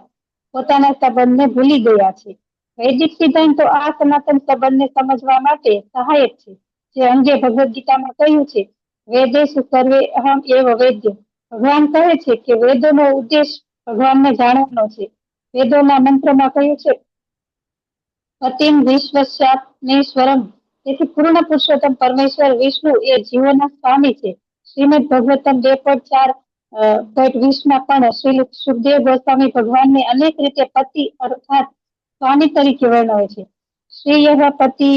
પોતાના સંબંધને ભૂલી ગયા છે. વૈદિક સિદ્ધાંતો આ સનાતન સંબંધને સમજવા માટે સહાયક છે, જે અંગે ભગવદ ગીતામાં કહ્યું છે, વેદેષુ સર્વે અહમ એવ વેદ્ય. ભગવાન કહે છે કે વેદોનો ઉદ્દેશ ભગવાનને જાણવાનો છે. વેદોના મંત્રમાં કહ્યું છે, પતિમ વિશ્વસ્યાત્મેશ્વરમ. તેથી પૂર્ણ પુરુષોત્તમ પરમેશ્વર વિષ્ણુ એ જીવોના સ્વામી છે. શ્રીમદ ભગવતમ 2.4.20 પણ શ્રી સુખદેવ ગોસ્વામી ભગવાનને અનેક રીતે પતિ અર્થાત સ્વામી તરીકે વર્ણવે છે. શ્રેય પતિ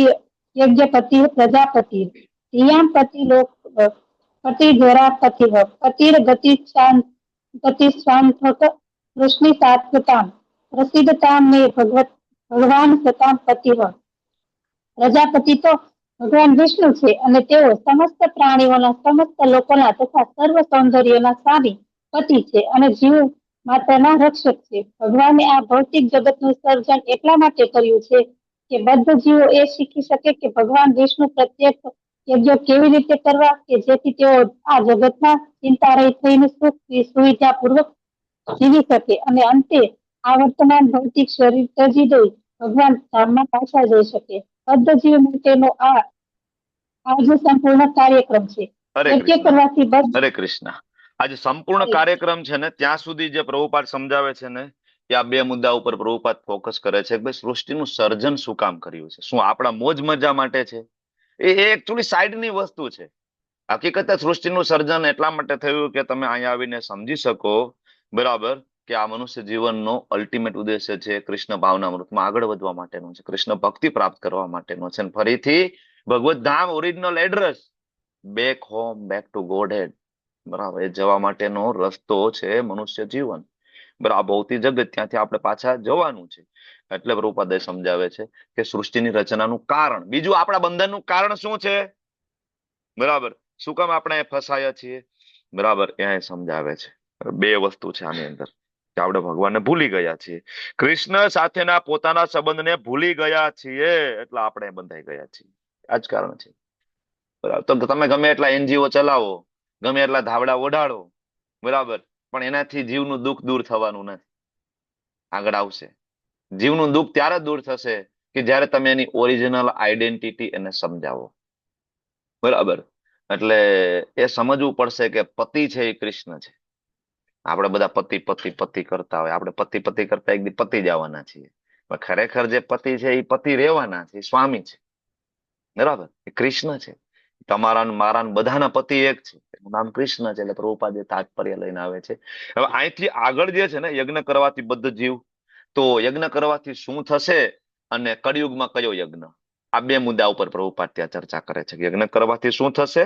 યજ્ઞપતિ પ્રજાપતિ ધિયામ પતિ લોક પતિ ધરા પતિ પતિર ગતિ સ્વાંથક કૃષ્ણિ સાત્વતામ પ્રસિદ્ધતામ મે ભગવાન સતામ પતિ. પ્રજાપતિ તો ભગવાન વિષ્ણુ છે અને તેઓ સમસ્ત પ્રાણીઓના, સમસ્ત લોકોના તથા સર્વ સૌંદર્યના સ્વામી પતિ છે અને જીવ માતાના રક્ષક છે. ભગવાને આ ભૌતિક જગતનું સર્જન એટલા માટે કર્યું છે કે બદ્ધ જીવો એ શીખી શકે કે ભગવાન વિષ્ણુ પ્રત્યેક યજ્ઞ કેવી રીતે કરવા કે જેથી તેઓ આ જગતમાં ચિંતા રહી થઈને સુખ સુવિધાપૂર્વક જીવી શકે અને અંતે આ વર્તમાન ભૌતિક શરીર ત્યજી દઈ ભગવાન ધામમાં પાછા જઈ શકે. બદ્ધ જીવ માટેનો આજે સંપૂર્ણ કાર્યક્રમ છે. યજ્ઞ કરવાથી
હરે કૃષ્ણ. આજે સંપૂર્ણ કાર્યક્રમ છે ને ત્યાં સુધી જે પ્રભુપાદ સમજાવે છે ને, એ આ બે મુદ્દા ઉપર પ્રભુપાદ ફોકસ કરે છે કે ભાઈ સૃષ્ટિનું સર્જન શું કામ કર્યું છે, શું આપણા મોજ મજા માટે છે. એ એકચ્યુઅલી સાઈડની વસ્તુ છે. હકીકતે સૃષ્ટિનું સર્જન એટલા માટે થયું કે તમે અહીંયા આવીને સમજી શકો, બરાબર, કે આ મનુષ્ય જીવનનો અલ્ટિમેટ ઉદ્દેશ્ય છે કૃષ્ણ ભાવનામૃતમાં આગળ વધવા માટેનો છે, કૃષ્ણ ભક્તિ પ્રાપ્ત કરવા માટેનો છે, અને ફરીથી ભગવત ધામ original address back home, back to Godhead, બરાબર, એ જવા માટેનો રસ્તો છે મનુષ્ય જીવન, બરાબર. ભૌતિક જગત ત્યાંથી આપણે પાછા જવાનું છે. એટલે પ્રભુપાદ સમજાવે છે કે સૃષ્ટિની રચનાનું કારણ, બીજું આપણા બંધનનું કારણ શું છે, બરાબર, શું કામ આપણે ફસાયા છીએ, બરાબર, એ સમજાવે છે. બે વસ્તુ છે આની અંદર કે આપણે ભગવાનને ભૂલી ગયા છીએ, કૃષ્ણ સાથેના પોતાના સંબંધને ભૂલી ગયા છીએ, એટલે આપણે બંધાઈ ગયા છીએ. આ જ કારણ છે, બરાબર. તો તમે ગમે એટલા એનજીઓ ચલાવો, ગમે એટલા ધાવડા ઓઢાડો, બરાબર, પણ એનાથી જીવનું દુઃખ દૂર થવાનું નથી, આગળ આવશે. જીવનું દુઃખ ત્યારે દૂર થશે કે જ્યારે તમે એની ઓરિજિનલ આઈડેન્ટિટી એને સમજાવો, બરાબર. એટલે એ સમજવું પડશે કે પતિ છે એ કૃષ્ણ છે. આપણે બધા પતિ પતિ પતિ કરતા હોય, આપણે પતિ પતિ કરતા એક દી પતિ જવાના છીએ, પણ ખરેખર જે પતિ છે એ પતિ રહેવાના છે, એ સ્વામી છે, બરાબર, એ કૃષ્ણ છે. તમારા મારા બધાના પતિ એક છે, એનું નામ કૃષ્ણ છે. એટલે પ્રભુપાદ તાત્પર્ય લઈને આવે છે. હવે અહીંથી આગળ જે છે ને, યજ્ઞ કરવાથી બદ્ધ જીવ, તો યજ્ઞ કરવાથી શું થશે અને કળિયુગમાં કયો યજ્ઞ, આ બે મુદ્દા ઉપર પ્રભુપાદ ત્યાં ચર્ચા કરે છે. યજ્ઞ કરવાથી શું થશે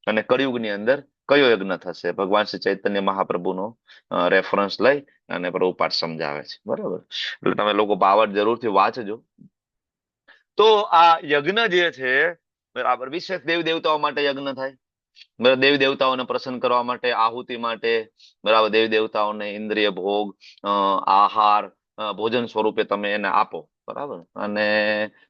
અને કળિયુગની અંદર કયો યજ્ઞ થશે. ભગવાન શ્રી ચૈતન્ય મહાપ્રભુનો રેફરન્સ લઈ અને પ્રભુપાદ સમજાવે છે, બરાબર. એટલે તમે લોકો ભાવાર્થ જરૂરથી વાંચજો. તો આ યજ્ઞ જે છે, બરાબર, વિશેષ દેવી દેવતાઓ માટે યજ્ઞ થાય, બરાબર, દેવી દેવતાઓને પ્રસન્ન કરવા માટે, આહુતિ માટે, બરાબર, દેવી દેવતાઓને ઇન્દ્રિય ભોગ, આહાર, ભોજન સ્વરૂપે તમે એને આપો, બરાબર. અને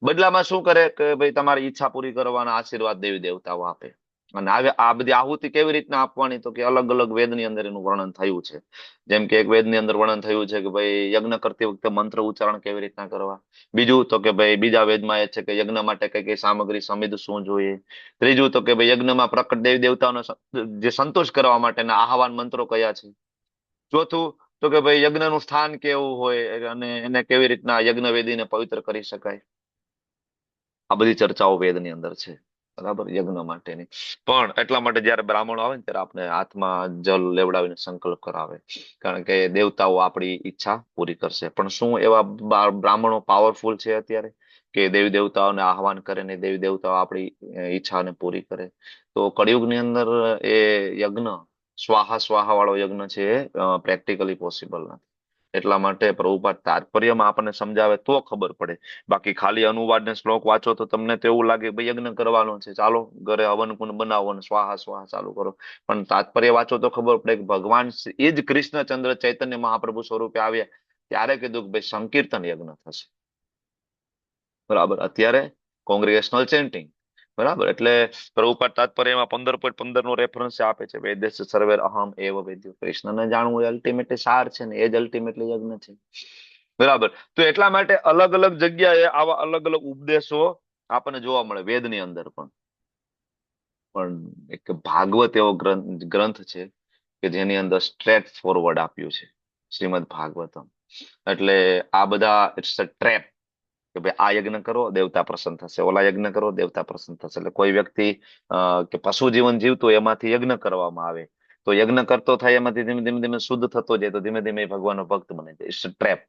બદલામાં શું કરે કે ભાઈ તમારી ઈચ્છા પૂરી કરવાના આશીર્વાદ દેવી દેવતાઓ આપે. અને આ બધી આહુતિ કેવી રીતના આપવાની, તો કે અલગ અલગ વેદની અંદર એનું વર્ણન થયું છે. જેમ કે એક વેદની અંદર વર્ણન થયું છે કે ભાઈ યજ્ઞ કરતી વખતે મંત્ર ઉચ્ચારણ કેવી રીતના કરવા. બીજું તો કે ભાઈ બીજા વેદમાં એ છે કે યજ્ઞ માટે કઈ કઈ સામગ્રી સમિધ શું જોઈએ. ત્રીજું તો કે ભાઈ યજ્ઞમાં પ્રકટ દેવી દેવતાઓનો જે સંતોષ કરવા માટેના આહવાન મંત્રો કયા છે. ચોથું તો કે ભાઈ યજ્ઞનું સ્થાન કેવું હોય અને એને કેવી રીતના યજ્ઞ વેદીને પવિત્ર કરી શકાય. આ બધી ચર્ચાઓ વેદની અંદર છે, બરાબર, યજ્ઞ માટેની. પણ એટલા માટે જયારે બ્રાહ્મણો આવે ને ત્યારે આપણે હાથમાં જલ લેવડાવીને સંકલ્પ કરાવે, કારણ કે દેવતાઓ આપણી ઈચ્છા પૂરી કરશે. પણ શું એવા બ્રાહ્મણો પાવરફુલ છે અત્યારે કે દેવી દેવતાઓને આહવાન કરે ને દેવી દેવતાઓ આપણી ઈચ્છાને પૂરી કરે? તો કળિયુગની અંદર એ યજ્ઞ સ્વાહા સ્વાહા વાળો યજ્ઞ છે એ પ્રેક્ટિકલી પોસિબલ નથી. એટલા માટે પ્રભુપાદ તાત્પર્યમાં આપણને સમજાવે તો ખબર પડે. બાકી ખાલી અનુવાદ ને શ્લોક વાંચો તો તમને તો એવું લાગે ભાઈ યજ્ઞ કરવાનો છે, ચાલો ઘરે હવન કુંડ બનાવો અને સ્વાહા સ્વાહા ચાલુ કરો. પણ તાત્પર્ય વાંચો તો ખબર પડે કે ભગવાન એ જ કૃષ્ણચંદ્ર ચૈતન્ય મહાપ્રભુ સ્વરૂપે આવ્યા ત્યારે કીધું કે ભાઈ સંકીર્તન યજ્ઞ થશે, બરાબર. અત્યારે કોંગ્રેગેશનલ ચેન્ટિંગ, બરાબર. એટલે પ્રભુપાદ તાત્પર્યમાં 15.15 નો રેફરન્સ આપે છે, વેદેશ સર્વેર અહમ એવ વેદ્યો. કૃષ્ણને જાણવું એ અલ્ટિમેટલી સાર છે ને એ જ અલ્ટિમેટલી યજ્ઞ છે, બરાબર. તો એટલા માટે અલગ અલગ જગ્યાએ આવા અલગ અલગ ઉપદેશો આપણને જોવા મળે વેદની અંદર પણ એક ભાગવત એવો ગ્રંથ છે કે જેની અંદર સ્ટ્રેટ ફોરવર્ડ આપ્યું છે, શ્રીમદ ભાગવતમ. એટલે આ બધા ઇટ્સ અ ટ્રેપ કે ભાઈ આ યજ્ઞ કરો દેવતા પ્રસન્ન થશે, ઓલા યજ્ઞ કરો દેવતા પ્રસન્ન થશે. એટલે કોઈ વ્યક્તિ કે પશુ જીવન જીવતું એમાંથી યજ્ઞ કરવામાં આવે તો યજ્ઞ કરતો થાય એમાંથી ધીમે ધીમે ધીમે શુદ્ધ થતો જાય તો ધીમે ધીમે ભગવાનનો ભક્ત બને જાય. It's trap.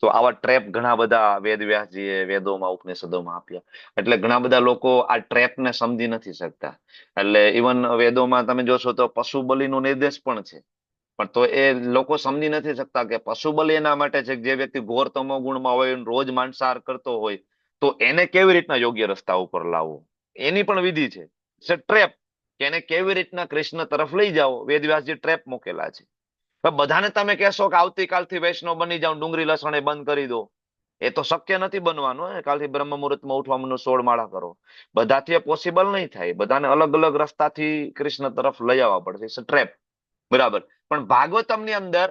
તો આવા ટ્રેપ ઘણા બધા વેદ વ્યાસજીએ વેદોમાં ઉપનિષદોમાં આપ્યા. એટલે ઘણા બધા લોકો આ ટ્રેપને સમજી નથી શકતા. એટલે ઇવન વેદોમાં તમે જોશો તો પશુ બલિનો નિર્દેશ પણ છે, પણ તો એ લોકો સમજી નથી શકતા કે પશુ બલિ એના માટે છે કે જે વ્યક્તિ ઘોર તમો ગુણમાં હોય, રોજ માંસાહાર કરતો હોય, તો એને કેવી રીતના યોગ્ય રસ્તા ઉપર લાવવો એની પણ વિધિ છે. ટ્રેપ કે એને કેવી રીતના કૃષ્ણ તરફ લઈ જાઓ, વેદવ્યાસજી ટ્રેપ મૂકેલા છે. બધાને તમે કહેશો કે આવતીકાલથી વૈષ્ણવ બની જાઓ, ડુંગળી લસણ એ બંધ કરી દો, એ તો શક્ય નથી બનવાનું. કાલથી બ્રહ્મ મુહૂર્તમાં ઉઠવાનું 16 માળા કરો, બધાથી એ પોસિબલ નહીં થાય. બધાને અલગ અલગ રસ્તાથી કૃષ્ણ તરફ લઈ આવવા પડશે, ટ્રેપ, બરાબર. પણ ભાગવતમની અંદર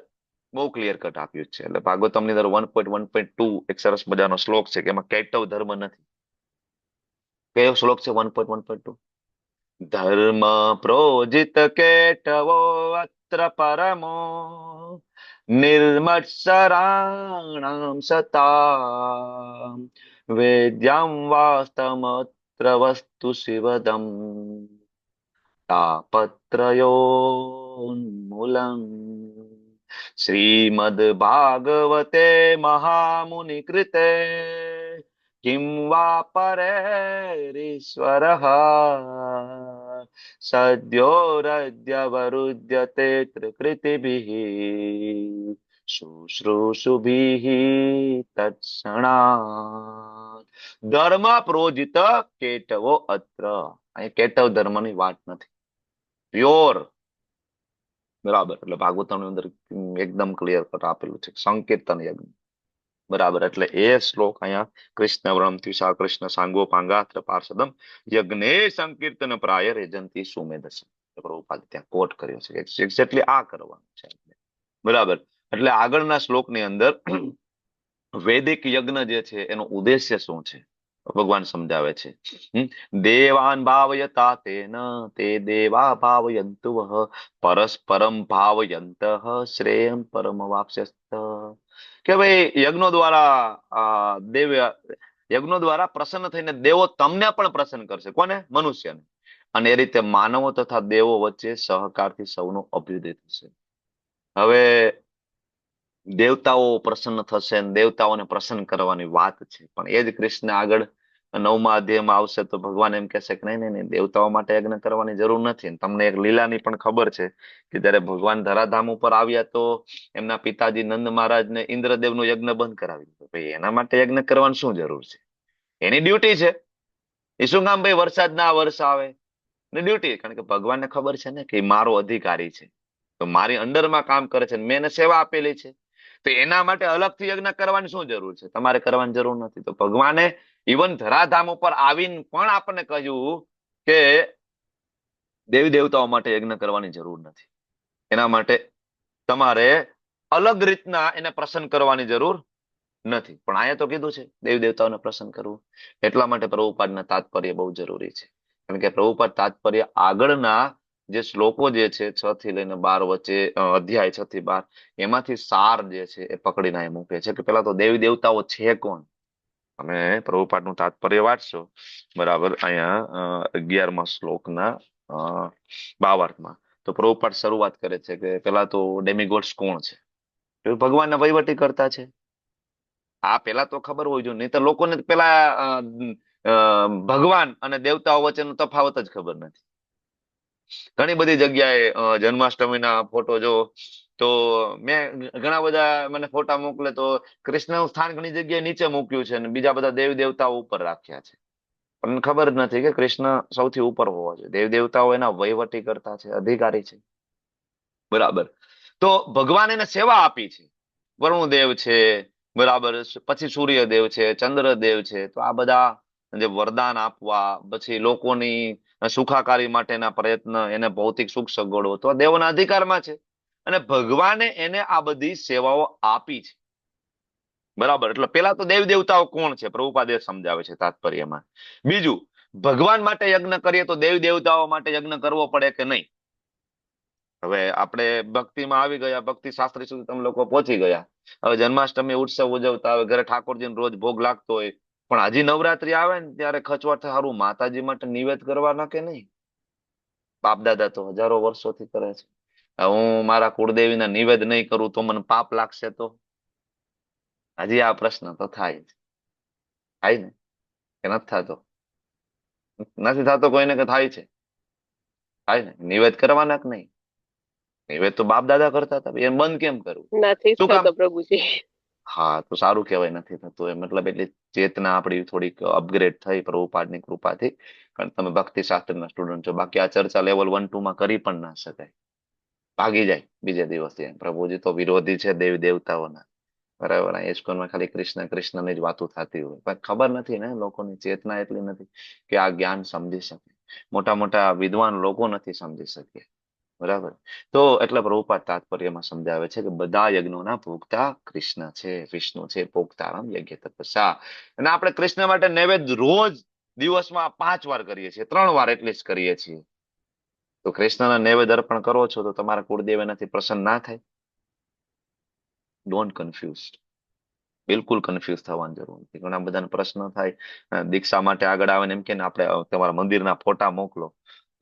બહુ ક્લિયર કટ આપ્યું છે. એટલે ભાગવતમની અંદર 1.1.2 એક સરસ મજાનો શ્લોક છે કે એમાં કૈટવ ધર્મ નથી. કયો શ્લોક છે 1.1.2? ધર્મ પ્રોજિત કેટવો અત્ર પરમો નિર્મત્સરાણામ સતા વેદ્યામ વાસ્તમત્ર વસ્તુ શિવદમ તાપત્રયોન્મૂલં શ્રીમદ ભાગવતે મહામુનિ કૃતે કિમ વા પરેરીશ્વરઃ સદ્યોરદ્યવરુધ્યતે ત્રિકૃતિભિઃ શુશ્રૂષુભિઃ તત્ક્ષણાત્ ધર્મ પ્રોજિત કેટવો અત્ર. અહીં કેટવ ધર્મની વાત નથી, પ્યોર, બરાબર. એટલે ભાગવતની અંદર એકદમ ક્લિયર કટ આપેલું છે સંકીર્તન યજ્ઞ, બરાબર. એટલે એ શ્લોક અહીંયા કૃષ્ણ વર્ણમથી સા કૃષ્ણ સાંગો પાંગાત્ર પાર્ષદમ યજ્ઞે સંકીર્તન પ્રાય રેજંતી સુમેધસ. પ્રભુપાદ ત્યાં કોટ કર્યો છે એક્ઝેક્ટલી આ કરવાનું છે, બરાબર. એટલે આગળના શ્લોકની અંદર વૈદિક યજ્ઞ જે છે એનો ઉદ્દેશ્ય શું છે ભગવાન સમજાવે છે. દેવાન ભાવયતા તેન તે દેવા ભાવયંતુ પરસ્પરમ ભાવયંત શ્રેયમ પરમ વાપ્સ્યસ્ત. કે ભાઈ યજ્ઞો દ્વારા પ્રસન્ન થઈને દેવો તમને પણ પ્રસન્ન કરશે. કોને? મનુષ્યને. અને એ રીતે માનવો તથા દેવો વચ્ચે સહકારથી સૌનો અભ્યુદય થશે. હવે દેવતાઓ પ્રસન્ન થશે, દેવતાઓને પ્રસન્ન કરવાની વાત છે. પણ એ જ કૃષ્ણ આગળ 9મા અધ્યાયમાં આવશે તો ભગવાન એમ કહેશે કે નહીં નહીં, દેવતાઓ માટે યજ્ઞ કરવાની જરૂર નથી. તમને એક લીલાની પણ ખબર છે કે જયારે ભગવાન ધરાધામ ઉપર આવ્યા તો એમના પિતાજી નંદ મહારાજને ઇન્દ્રદેવનો યજ્ઞ બંધ કરાવી દીધો. ભાઈ એના માટે યજ્ઞ કરવાની શું જરૂર છે? એની ડ્યુટી છે. એ શું કામ ભાઈ વરસાદ ના વર્ષ આવે, અને ડ્યુટી, કારણ કે ભગવાનને ખબર છે ને કે ઈ મારો અધિકારી છે, તો મારી અંડરમાં કામ કરે છે, મેં એને સેવા આપેલી છે, તો એના માટે અલગથી યજ્ઞ કરવાની શું જરૂર છે? તમારે કરવાની જરૂર નથી. તો ભગવાને ઇવન ધરાધામ ઉપર આવીને પણ આપણને કહ્યું કે દેવી દેવતાઓ માટે યજ્ઞ કરવાની જરૂર નથી. એના માટે તમારે અલગ રીતના એને પ્રસન્ન કરવાની જરૂર નથી. પણ અહીંયા તો કીધું છે દેવી દેવતાઓને પ્રસન્ન કરવું. એટલા માટે પ્રભુપાદના તાત્પર્ય બહુ જરૂરી છે. કારણ કે પ્રભુપાદ તાત્પર્ય આગળના જે શ્લોકો જે છે 6 થી લઈને 12 વચ્ચે, અધ્યાય 6 થી 12, એમાંથી સાર જે છે એ પકડીને અહીં મૂકે છે કે પેલા તો દેવી દેવતાઓ છે કોણ. તમે પ્રભુપાદનું તાત્પર્ય વાંચશો, બરાબર, અહીંયા 11મા શ્લોકના 52માં, તો પ્રભુપાદ શરૂઆત કરે છે કે પેલા તો ડેમિગોડ્સ કોણ છે? તો ભગવાનના વહીવટી કરતા છે. આ પેલા તો ખબર હોવી જોઈએ, નહીં તો લોકોને પેલા ભગવાન અને દેવતાઓ વચ્ચેનો તફાવત જ ખબર નથી. ઘણી બધી જગ્યાએ જન્માષ્ટમીના ફોટો જો તો મેં ઘણા બધા મને ફોટા મોકલે તો કૃષ્ણનું સ્થાન ઘણી જગ્યાએ નીચે મૂક્યું છે અને બીજા બધા દેવી દેવતાઓ ઉપર રાખ્યા છે. પણ ખબર જ નથી કે કૃષ્ણ સૌથી ઉપર હોવા જોઈએ. દેવી દેવતાઓ એના વહીવટી કરતા છે, અધિકારી છે, બરાબર. તો ભગવાન એને સેવા આપી છે. વરુણદેવ છે, બરાબર, પછી સૂર્યદેવ છે, ચંદ્રદેવ છે. તો આ બધા જે વરદાન આપવા, પછી લોકોની સુખાકારી માટેના પ્રયત્ન, એને ભૌતિક સુખ સગવડો, તો દેવોના અધિકારમાં છે અને ભગવાને એને આ બધી સેવાઓ આપી છે, બરાબર. એટલે પેલા તો દેવી દેવતાઓ કોણ છે પ્રભુપાદ એ સમજાવે છે તાત્પર્યમાં. બીજું, ભગવાન માટે યજ્ઞ કરીએ તો દેવી દેવતાઓ માટે યજ્ઞ કરવો પડે કે નહીં? હવે આપણે ભક્તિમાં આવી ગયા, ભક્તિ શાસ્ત્રી સુધી તમે લોકો પહોંચી ગયા. હવે જન્માષ્ટમી ઉત્સવ ઉજવતા હોય, ઘરે ઠાકોરજીને રોજ ભોગ લાગતો હોય, પણ હજી નવરાત્રી આવે ને ત્યારે ખચવાટ સારું માતાજી માટે નિવેદ કરવાના કે નહીં? બાપ દાદા તો હજારો વર્ષોથી કરે છે. હું મારા કુળદેવીના નિવેદ નહીં કરું તો મને પાપ લાગશે? તો હજી આ પ્રશ્ન તો થાય ને કે નથી થતો? નથી થતો કોઈને કે થાય છે? થાય ને. નિવેદ કરવાના કે નહીં? નિવેદ તો બાપ દાદા કરતા હતા, એ બંધ કેમ કરવું?
નથી થતો પ્રભુજી.
હા, તો સારું કહેવાય નથી થતું. એ મતલબ એટલી ચેતના આપણી થોડીક અપગ્રેડ થઈ પ્રભુપાદની કૃપાથી. કારણ તમે ભક્તિ શાસ્ત્રના સ્ટુડન્ટ છો. બાકી આ ચર્ચા લેવલ 1, 2 માં કરી પણ ના શકાય. ભાગી જાય બીજે દિવસે. પ્રભુજી તો વિરોધી છે દેવી દેવતાઓના, બરાબર. ઇસ્કોનમાં ખાલી કૃષ્ણ કૃષ્ણની જ વાતો થતી હોય, પણ ખબર નથી ને, લોકોની ચેતના એટલી નથી કે આ જ્ઞાન સમજી શકે. મોટા મોટા વિદ્વાન લોકો નથી સમજી શકે, બરાબર. તો એટલે પ્રભુપાદ તાત્પર્યમાં સમજાવે છે કે બધા યજ્ઞોના ભોગતા કૃષ્ણ છે, વિષ્ણુ છે. ભોગતારામ યજ્ઞ તપસ્યા. અને આપણે કૃષ્ણ માટે નૈવેદ્ય રોજ દિવસમાં 5 વાર કરીએ છીએ, 3 વાર એટલીસ્ટ કરીએ છીએ. તો કૃષ્ણના નૈવેદ્ય અર્પણ કરો છો તો તમારા કુળદેવ એનાથી પ્રસન્ન ના થાય? Don't confuse. બિલકુલ કન્ફ્યુઝ થવાની જરૂર નથી. ઘણા બધાને પ્રશ્ન થાય, દીક્ષા માટે આગળ આવે ને એમ કે આપણે તમારા મંદિરના ફોટા મોકલો,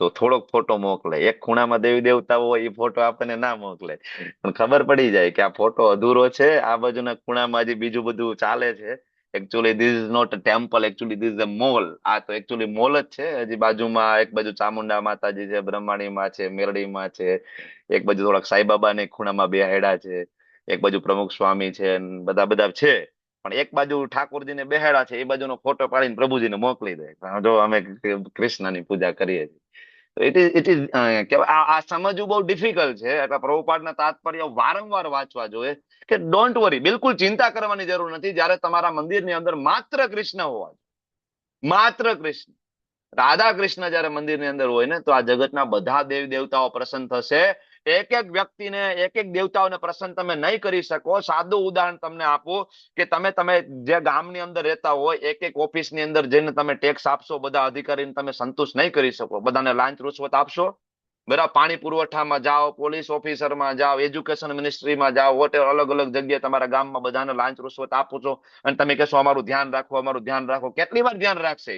તો થોડોક ફોટો મોકલે. એક ખૂણામાં દેવી દેવતા હોય એ ફોટો આપણને ના મોકલે, પણ ખબર પડી જાય કે આ ફોટો અધૂરો છે, આ બાજુના ખૂણામાં હજી બીજું બધું ચાલે છે. Actually this is not a temple, actually this is a mall. આ તો એકચ્યુઅલી મોલ જ છે. હજી બાજુમાં એક બાજુ ચામુંડા માતાજી છે, બ્રહ્માણીમાં છે, મેરડીમાં છે, એક બાજુ થોડાક સાંઈબાબાને ખૂણામાં બેહાડ્યા છે, એક બાજુ પ્રમુખ સ્વામી છે, બધા બધા છે. પણ એક બાજુ ઠાકોરજીને બેહાડા છે, એ બાજુનો ફોટો પાડીને પ્રભુજીને મોકલી દે, જો અમે કૃષ્ણની પૂજા કરીએ છીએ. તો ઇટ ઇઝ આ સમજવું બહુ ડિફિકલ્ટ છે. એટલે પ્રભુપાદના તાત્પર્ય વારંવાર વાંચવા જોઈએ કે ડોન્ટ વરી, બિલકુલ ચિંતા કરવાની જરૂર નથી. જ્યારે તમારા મંદિરની અંદર માત્ર કૃષ્ણ હોવા જોઈએ, માત્ર કૃષ્ણ, રાધા કૃષ્ણ જયારે મંદિરની અંદર હોય ને, તો આ જગતના બધા દેવી દેવતાઓ પ્રસન્ન થશે. એક એક વ્યક્તિને, એક એક દેવતાઓને પ્રસન્ન તમે નહીં કરી શકો. સાદું ઉદાહરણ તમને આપું કે તમે જે ગામની અંદર રહેતા હોય, એક એક ઓફિસની અંદર જઈને તમે ટેક્સ આપશો, બધા અધિકારીને તમે સંતુષ્ટ નહીં કરી શકો. બધાને લાંચ રૂશ્વત આપશો, બરાબર. પાણી પુરવઠામાં જાઓ, પોલીસ ઓફિસરમાં જાઓ, એજ્યુકેશન મિનિસ્ટ્રીમાં જાઓ, વોટેવર, અલગ અલગ જગ્યાએ તમારા ગામમાં બધાને લાંચ રૂશ્વત આપો છો અને તમે કહેશો અમારું ધ્યાન રાખો, અમારું ધ્યાન રાખો. કેટલી વાર ધ્યાન રાખશે?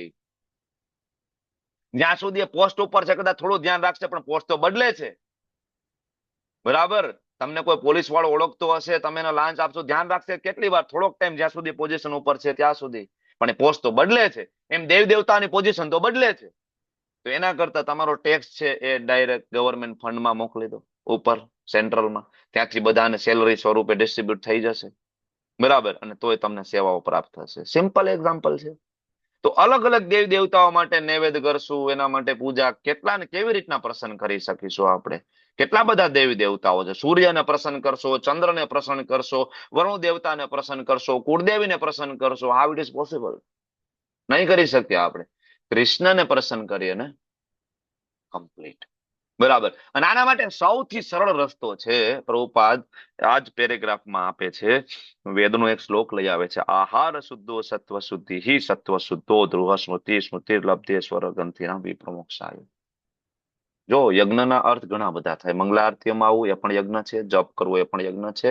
જ્યાં સુધી પોસ્ટ ઉપર છે કદાચ થોડું ધ્યાન રાખશે, પણ પોસ્ટ તો બદલે છે, બરાબર. તમને કોઈ પોલીસ વાળો ઓળખતો હશે, તમે એને લાંચ આપશો, ધ્યાન રાખશે કેટલી વાર? થોડોક ટાઈમ, જ્યાં સુધી પોઝિશન ઉપર છે ત્યાં સુધી. પણ એ પોસ્ટ તો બદલે છે. એમ દેવ દેવતાની પોઝિશન તો બદલે છે. તો એના કરતા તમારો ટેક્સ છે એ ડાયરેક્ટ ગવર્મેન્ટ ફંડમાં મોકલી દો, ઉપર સેન્ટ્રલમાં. ત્યાંથી બધાને સેલરી સ્વરૂપે ડિસ્ટ્રીબ્યુટ થઈ જશે, બરાબર. અને તોય તમને સેવાઓ પ્રાપ્ત થશે. સિમ્પલ એક્ઝામ્પલ છે. તો અલગ અલગ દેવી દેવતાઓ માટે નૈવેદ્ય કરશું, એના માટે પૂજા કેટલા ને કેવી રીતના પ્રસન્ન કરી શકીશું આપણે? કેટલા બધા દેવી દેવતાઓ છે. સૂર્યને પ્રસન્ન કરશો, ચંદ્રને પ્રસન્ન કરશો, વરુણ દેવતાને પ્રસન્ન કરશો, કુળદેવીને પ્રસન્ન કરશો. How it is possible? નહીં કરી શકીએ આપણે. કૃષ્ણને પ્રસન્ન કરીએ ને કમ્પ્લીટ. બરાબર. અને આના માટે સૌથી સરળ રસ્તો છે, પ્રભુપાદ આ જ પેરેગ્રાફમાં આપે છે, વેદનો એક શ્લોક લઈ આવે છે. આહાર શુદ્ધો સત્વ શુદ્ધિ હિ સત્વ શુદ્ધો ધ્રુવ સ્મૃતિ સ્મૃતિ લબ્ધેશ્વર ગ્રંથિના વિપ્રમોક્ષાય. જો યજ્ઞના અર્થ ઘણા બધા થાય. મંગલા આરતીમાં આવવું એ પણ યજ્ઞ છે, જપ કરવો એ પણ યજ્ઞ છે,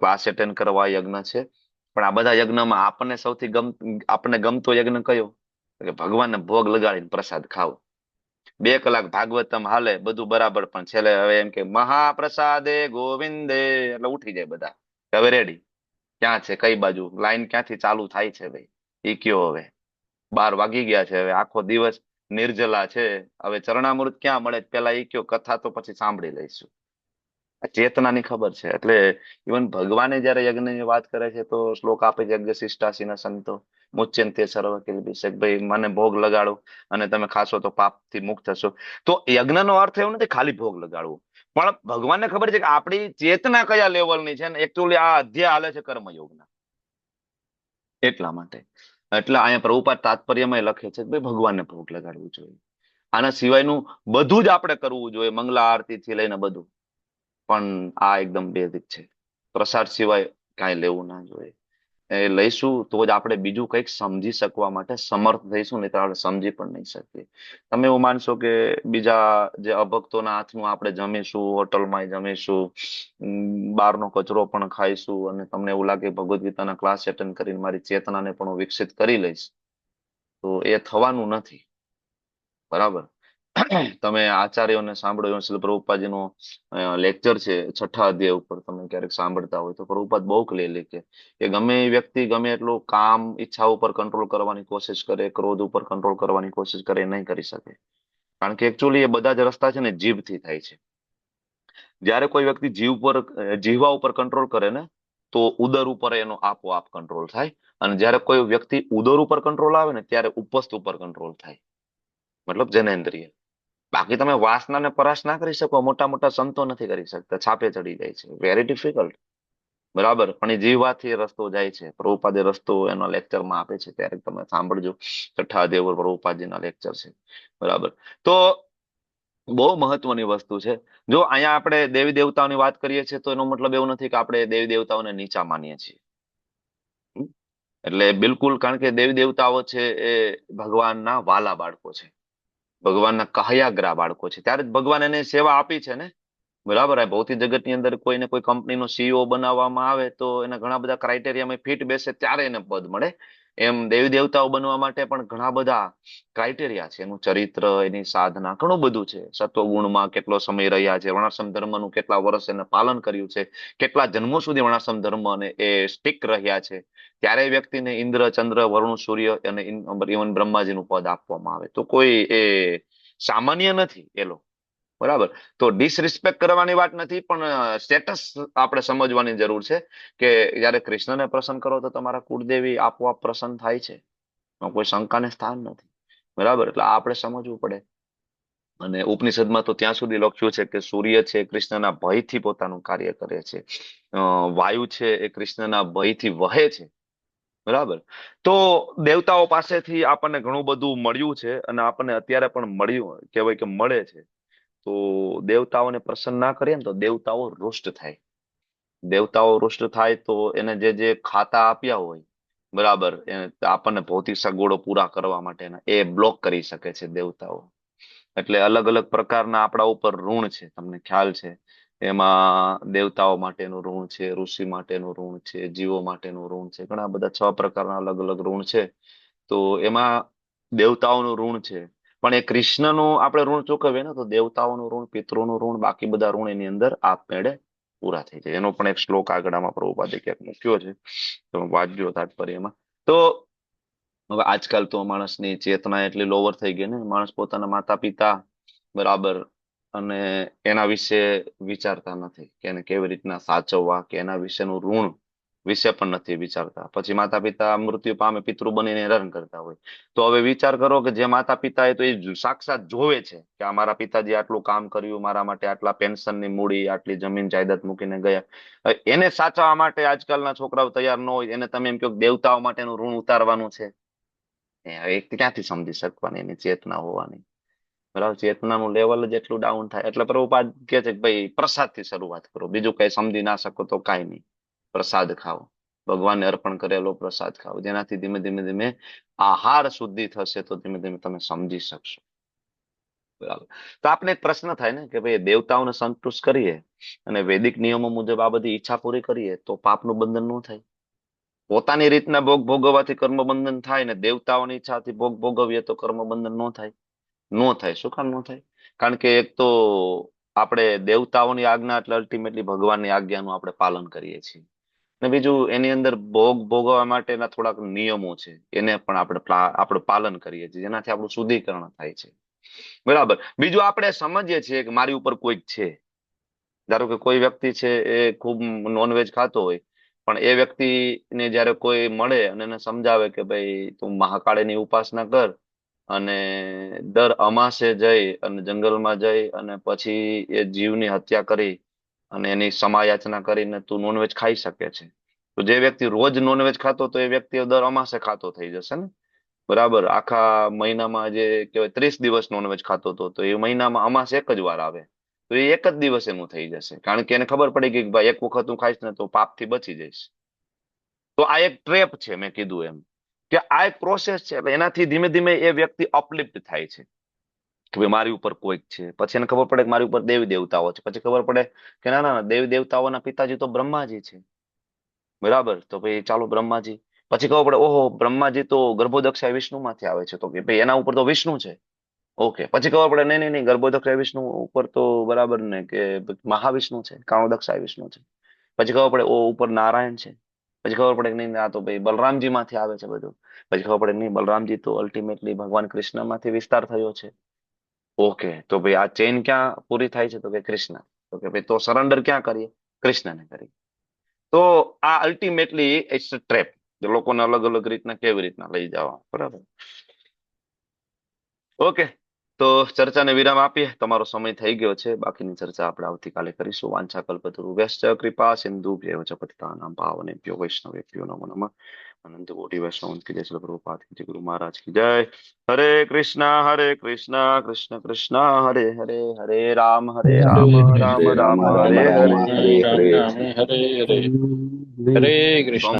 ક્લાસ એટેન્ડ કરવા યજ્ઞ છે. પણ આ બધા યજ્ઞમાં આપણને સૌથી આપણને ગમતો યજ્ઞ કયો? કે ભગવાનને ભોગ લગાડીને પ્રસાદ ખાવો. 2 કલાક ભાગવતમ હાલે, બધું બરાબર, પણ છેલ્લે હવે એમ કે મહાપ્રસાદે ગોવિંદે, એટલે ઉઠી જાય બધા. હવે રેડી ક્યાં છે, કઈ બાજુ લાઈન ક્યાંથી ચાલુ થાય છે ભાઈ એ કયો? હવે 12 વાગી ગયા છે, હવે આખો દિવસ નિર્જલા છે, હવે ચરણામૃત ક્યાં મળે? પેલા એ કયો, કથા તો પછી સાંભળી લઈશું. આ ચેતનાની ખબર છે. એટલે ઇવન ભગવાને જયારે યજ્ઞની વાત કરે છે તો શ્લોક આપે છે, યજ્ઞ શિષ્ટાસીના સંતો મુચ્યંતે સર્વ કિલ્બિષક, ભાઈ મને ભોગ લગાડો અને તમે ખાશો તો પાપથી મુક્ત થશો. તો યજ્ઞનો અર્થ એવો નથી ખાલી ભોગ લગાડવું, પણ ભગવાનને ખબર છે કે આપણી ચેતના કયા લેવલની છે ને એકચ્યુઅલી આ અધ્યાય હાલે છે કર્મયોગના. એટલા માટે એટલે અહીંયા પ્રભુપાદ તાત્પર્યમાં લખે છે કે ભાઈ ભગવાનને ભોગ લગાડવું જોઈએ. આના સિવાયનું બધું જ આપણે કરવું જોઈએ, મંગલા આરતીથી લઈને બધું. પણ આ એકદમ બેઝિક છે. પ્રસાદ સિવાય કાંઈ લેવું ના જોઈએ. એ લઈશું તો જ આપણે બીજું કંઈક સમજી શકવા માટે સમર્થ થઈશું, નહીં તો આપણે સમજી પણ નહીં શકીએ. તમે એવું માનશો કે બીજા જે અભક્તોના હાથનું આપણે જમીશું, હોટલમાં જમીશું, બહારનો કચરો પણ ખાઈશું, અને તમને એવું લાગે ભગવદ્ ગીતાના ક્લાસ એટેન્ડ કરીને મારી ચેતનાને પણ હું વિકસિત કરી લઈશ, તો એ થવાનું નથી. બરાબર. તમે આચાર્યોને સાંભળ્યો, શ્રી પ્રભુપાદજીનો લેક્ચર છે 6ઠા અધ્યાય ઉપર, તમે ક્યારેક સાંભળતા હોય તો પ્રભુપાદ બહુ ક્લિયરલી કે ગમે એ વ્યક્તિ ગમે એટલું કામ ઈચ્છા ઉપર કંટ્રોલ કરવાની કોશિશ કરે, ક્રોધ ઉપર કંટ્રોલ કરવાની કોશિશ કરે, એ નહીં કરી શકે. કારણ કે એકચ્યુઅલી એ બધા જ રસ્તા છે ને જીભથી થાય છે. જ્યારે કોઈ વ્યક્તિ જીહવા ઉપર કંટ્રોલ કરે ને તો ઉદર ઉપર એનો આપોઆપ કંટ્રોલ થાય, અને જ્યારે કોઈ વ્યક્તિ ઉદર ઉપર કંટ્રોલ આવે ને ત્યારે ઉપસ્થ ઉપર કંટ્રોલ થાય, મતલબ જનેન્દ્રિય. બાકી તમે વાસનાને પરાશ ના કરી શકો. મોટા મોટા સંતો નથી કરી શકતા, છાપે ચડી જાય છે, વેરી ડિફિકલ્ટ. બરાબર. પણ એ જીવવાથી રસ્તો જાય છે. પ્રભુપાદે રસ્તો એનો લેક્ચરમાં આપે છે, ત્યારે તમે સાંભળજો. 6ઠા અધ્યાય પર પ્રભુપાદજીના લેક્ચર છે. બરાબર. તો બહુ મહત્વની વસ્તુ છે. જો અહીંયા આપણે દેવી દેવતાઓની વાત કરીએ છીએ તો એનો મતલબ એવું નથી કે આપણે દેવી દેવતાઓને નીચા માનીએ છીએ. એટલે બિલકુલ, કારણ કે દેવી દેવતાઓ છે એ ભગવાનના વાલા બાળકો છે, ભગવાનના કહ્યાગ્રા બાળકો છે. ત્યારે જ ભગવાન એને સેવા આપી છે ને. બરાબર. ભૌતિક જગતની અંદર કોઈને કોઈ કંપનીનો સીઈઓ બનાવવામાં આવે તો એના ઘણા બધા ક્રાઇટેરિયામાં ફિટ બેસે ત્યારે એને પદ મળે. એમ દેવી દેવતાઓ બનવા માટે પણ ઘણા બધા ક્રાઇટેરિયા છે. એનું ચરિત્ર, એની સાધના, ઘણું બધું છે. સત્વગુણમાં કેટલો સમય રહ્યા છે, વર્ણાશ્રમ ધર્મનું કેટલા વર્ષ એને પાલન કર્યું છે, કેટલા જન્મો સુધી વર્ણાશ્રમ ધર્મ અને એ સ્ટિક રહ્યા છે, ત્યારે વ્યક્તિને ઇન્દ્ર, ચંદ્ર, વરુણ, સૂર્ય અને ઇવન બ્રહ્માજીનું પદ આપવામાં આવે. તો કોઈ એ સામાન્ય નથી એ લોકો. બરાબર. તો ડિસરિસ્પેક્ટ કરવાની વાત નથી, પણ સ્ટેટસ આપણે સમજવાની જરૂર છે કે જયારે કૃષ્ણને પ્રસન્ન કરો તો તમારા કુળદેવી આપોઆપ પ્રસન્ન થાય છે, કોઈ શંકાને સ્થાન નથી. બરાબર. એટલે આપણે સમજવું પડે. અને ઉપનિષદમાં તો ત્યાં સુધી લખ્યું છે કે સૂર્ય છે કૃષ્ણના ભયથી પોતાનું કાર્ય કરે છે, વાયુ છે એ કૃષ્ણના ભયથી વહે છે. બરાબર. તો દેવતાઓ પાસેથી આપણને ઘણું બધું મળ્યું છે, અને આપણને અત્યારે પણ મળ્યું કહેવાય કે મળે છે. તો દેવતાઓને પ્રસન્ન ના કરીએ ને તો દેવતાઓ રૂષ્ટ થાય. દેવતાઓ રૂષ્ટ થાય તો એને જે ખાતા આપ્યા હોય, બરાબર, આપણને ભૌતિક સગવડો પૂરા કરવા માટેના, એ બ્લોક કરી શકે છે દેવતાઓ. એટલે અલગ અલગ પ્રકારના આપણા ઉપર ઋણ છે, તમને ખ્યાલ છે. એમાં દેવતાઓ માટેનું ઋણ છે, ઋષિ માટેનું ઋણ છે, જીવો માટેનું ઋણ છે, ઘણા બધા 6 પ્રકારના અલગ અલગ ઋણ છે. તો એમાં દેવતાઓનું ઋણ છે. પણ એ કૃષ્ણનું આપણે ઋણ ચૂકવીએ ને તો દેવતાઓનું ઋણ, પિતૃનું ઋણ, બાકી બધા ઋણ એની અંદર આપમેળે પૂરા થઈ જાય. એનો પણ એક શ્લોક આગળમાં પ્રભુપાદે ક્યાંક મૂક્યો છે, તમે વાંચજો તાત્પર્યમાં. તો હવે આજકાલ તો માણસની ચેતના એટલી લોવર થઈ ગઈ ને, માણસ પોતાના માતા પિતા, બરાબર, અને એના વિશે વિચારતા નથી કે એને કેવી રીતના સાચવવા, કે એના વિશેનું ઋણ વિશે પણ નથી વિચારતા. પછી માતા પિતા મૃત્યુ પામે પિતૃ બનીને હેરાન કરતા હોય. તો હવે વિચાર કરો કે જે માતા પિતા એ તો એ સાક્ષાત જોવે છે કે આ મારા પિતાજી આટલું કામ કર્યું મારા માટે, આટલા પેન્શનની મૂડી, આટલી જમીન જાયદાદ મૂકીને ગયા. એને સાચવવા માટે આજકાલના છોકરાઓ તૈયાર ન હોય, એને તમે એમ કહો દેવતાઓ માટેનું ઋણ ઉતારવાનું છે, એ ક્યાંથી સમજી શકવાની એની ચેતના હોવાની? બરાબર, ચેતનાનું લેવલ જ એટલું ડાઉન થાય. એટલે પ્રભુપાદ કે છે કે ભાઈ પ્રસાદથી શરૂઆત કરો, બીજું કઈ સમજી ના શકો તો કાંઈ નહીં, પ્રસાદ ખાઓ, ભગવાનને અર્પણ કરેલો પ્રસાદ ખાઓ, જેનાથી ધીમે ધીમે ધીમે આહાર શુદ્ધિ થશે તો ધીમે ધીમે તમે સમજી શકશો. બરાબર, તો આપણે એક પ્રશ્ન થાય ને કે ભાઈ દેવતાઓને સંતુષ્ટ કરીએ અને વૈદિક નિયમો મુજબ આ બધી ઈચ્છા પૂરી કરીએ તો પાપનું બંધન ન થાય? પોતાની રીતના ભોગ ભોગવવાથી કર્મ બંધન થાય ને દેવતાઓની ઈચ્છાથી ભોગ ભોગવીએ તો કર્મ બંધન ન થાય? ન થાય. શું કામ ન થાય? કારણ કે એક તો આપણે દેવતાઓની આજ્ઞા એટલે અલ્ટિમેટલી ભગવાનની આજ્ઞાનું આપણે પાલન કરીએ છીએ, અને બીજું એની અંદર ભોગ ભોગવવા માટેના થોડાક નિયમો છે એને પણ આપણે પાલન કરીએ છીએ, જેનાથી આપણું શુદ્ધિકરણ થાય છે. બરાબર, બીજું આપણે સમજીએ છીએ કે મારી ઉપર કોઈક છે. ધારો કે કોઈ વ્યક્તિ છે એ ખૂબ નોનવેજ ખાતો હોય, પણ એ વ્યક્તિને જયારે કોઈ મળે અને એને સમજાવે કે ભાઈ તું મહાકાળીની ઉપાસના કર અને દર અમાસે જઈ અને જંગલમાં જઈ અને પછી એ જીવની હત્યા કરી અને એની સમાયાચના કરીને તું નોનવેજ ખાઈ શકે છે. તો જે વ્યક્તિ રોજ નોનવેજ ખાતો તો એ વ્યક્તિ દર અમાસે ખાતો થઈ જશે ને. બરાબર, આખા મહિનામાં જે કહેવાય 30 દિવસ નોનવેજ ખાતો હતો તો એ મહિનામાં અમાસ એક જ વાર આવે તો એ એક જ દિવસ એનું થઈ જશે, કારણ કે એને ખબર પડી ગઈ કે ભાઈ એક વખત હું ખાઈશ ને તો પાપથી બચી જઈશ. તો આ એક ટ્રેપ છે, મેં કીધું એમ કે આ એક પ્રોસેસ છે. એનાથી ધીમે ધીમે એ વ્યક્તિ અપલિફ્ટ થાય છે કે ભાઈ મારી ઉપર કોઈક છે. પછી એને ખબર પડે કે મારી ઉપર દેવી દેવતાઓ છે. પછી ખબર પડે કે ના ના દેવી દેવતાઓના પિતાજી તો બ્રહ્માજી છે. બરાબર, તો ભાઈ ચાલો બ્રહ્માજી. પછી ખબર પડે ઓહો બ્રહ્માજી તો ગર્ભોદક્ષાય વિષ્ણુ માંથી આવે છે, તો કે ભાઈ એના ઉપર તો વિષ્ણુ છે. ઓકે, પછી ખબર પડે નહીં નહીં ગર્ભોદક્ષાય વિષ્ણુ ઉપર તો બરાબર ને કે મહાવિષ્ણુ છે, કાણોદક્ષાય વિષ્ણુ છે. પછી ખબર પડે ઓ ઉપર નારાયણ છે. પછી ખબર પડે કે નહીં આ તો ભાઈ બલરામજી માંથી આવે છે બધું. પછી ખબર પડે નહીં બલરામજી તો અલ્ટિમેટલી ભગવાન કૃષ્ણ માંથી વિસ્તાર થયો છે. ઓકે, તો ભાઈ આ ચેઇન ક્યાં પૂરી થાય છે? તો કે કૃષ્ણ. તો કે ભાઈ તો સરેન્ડર ક્યાં કરીએ? કૃષ્ણને કરીએ. તો આ અલ્ટિમેટલી ઇટ્સ અ ટ્રેપ, જે લોકોને અલગ અલગ રીતના કેવી રીતના લઈ જવા. બરાબર, ઓકે, તો ચર્ચાને વિરામ આપીએ. તમારો સમય થઈ ગયો છે. બાકીની ચર્ચા આપણે આવતીકાલે કરીશું. વાંછા કલ્પતરુભ્યશ્ચ કૃપા સિંધુભ્યૈવ ચ પતિતાનાં પાવનેભ્યો વૈષ્ણવેભ્યો નમો નમઃ. અનંત કોટિ વૈષ્ણવ કી જય. શ્રી પ્રભુપાદ કી જય. ગુરુ મહારાજ કી જય. હરે કૃષ્ણ કૃષ્ણ કૃષ્ણ હરે હરે, હરે રામ રામ રામ
હરે રામ
રામ
રામ
હરે
રામ
હરે.
હરે હરે.
હરે હરે. હરે કૃષ્ણ.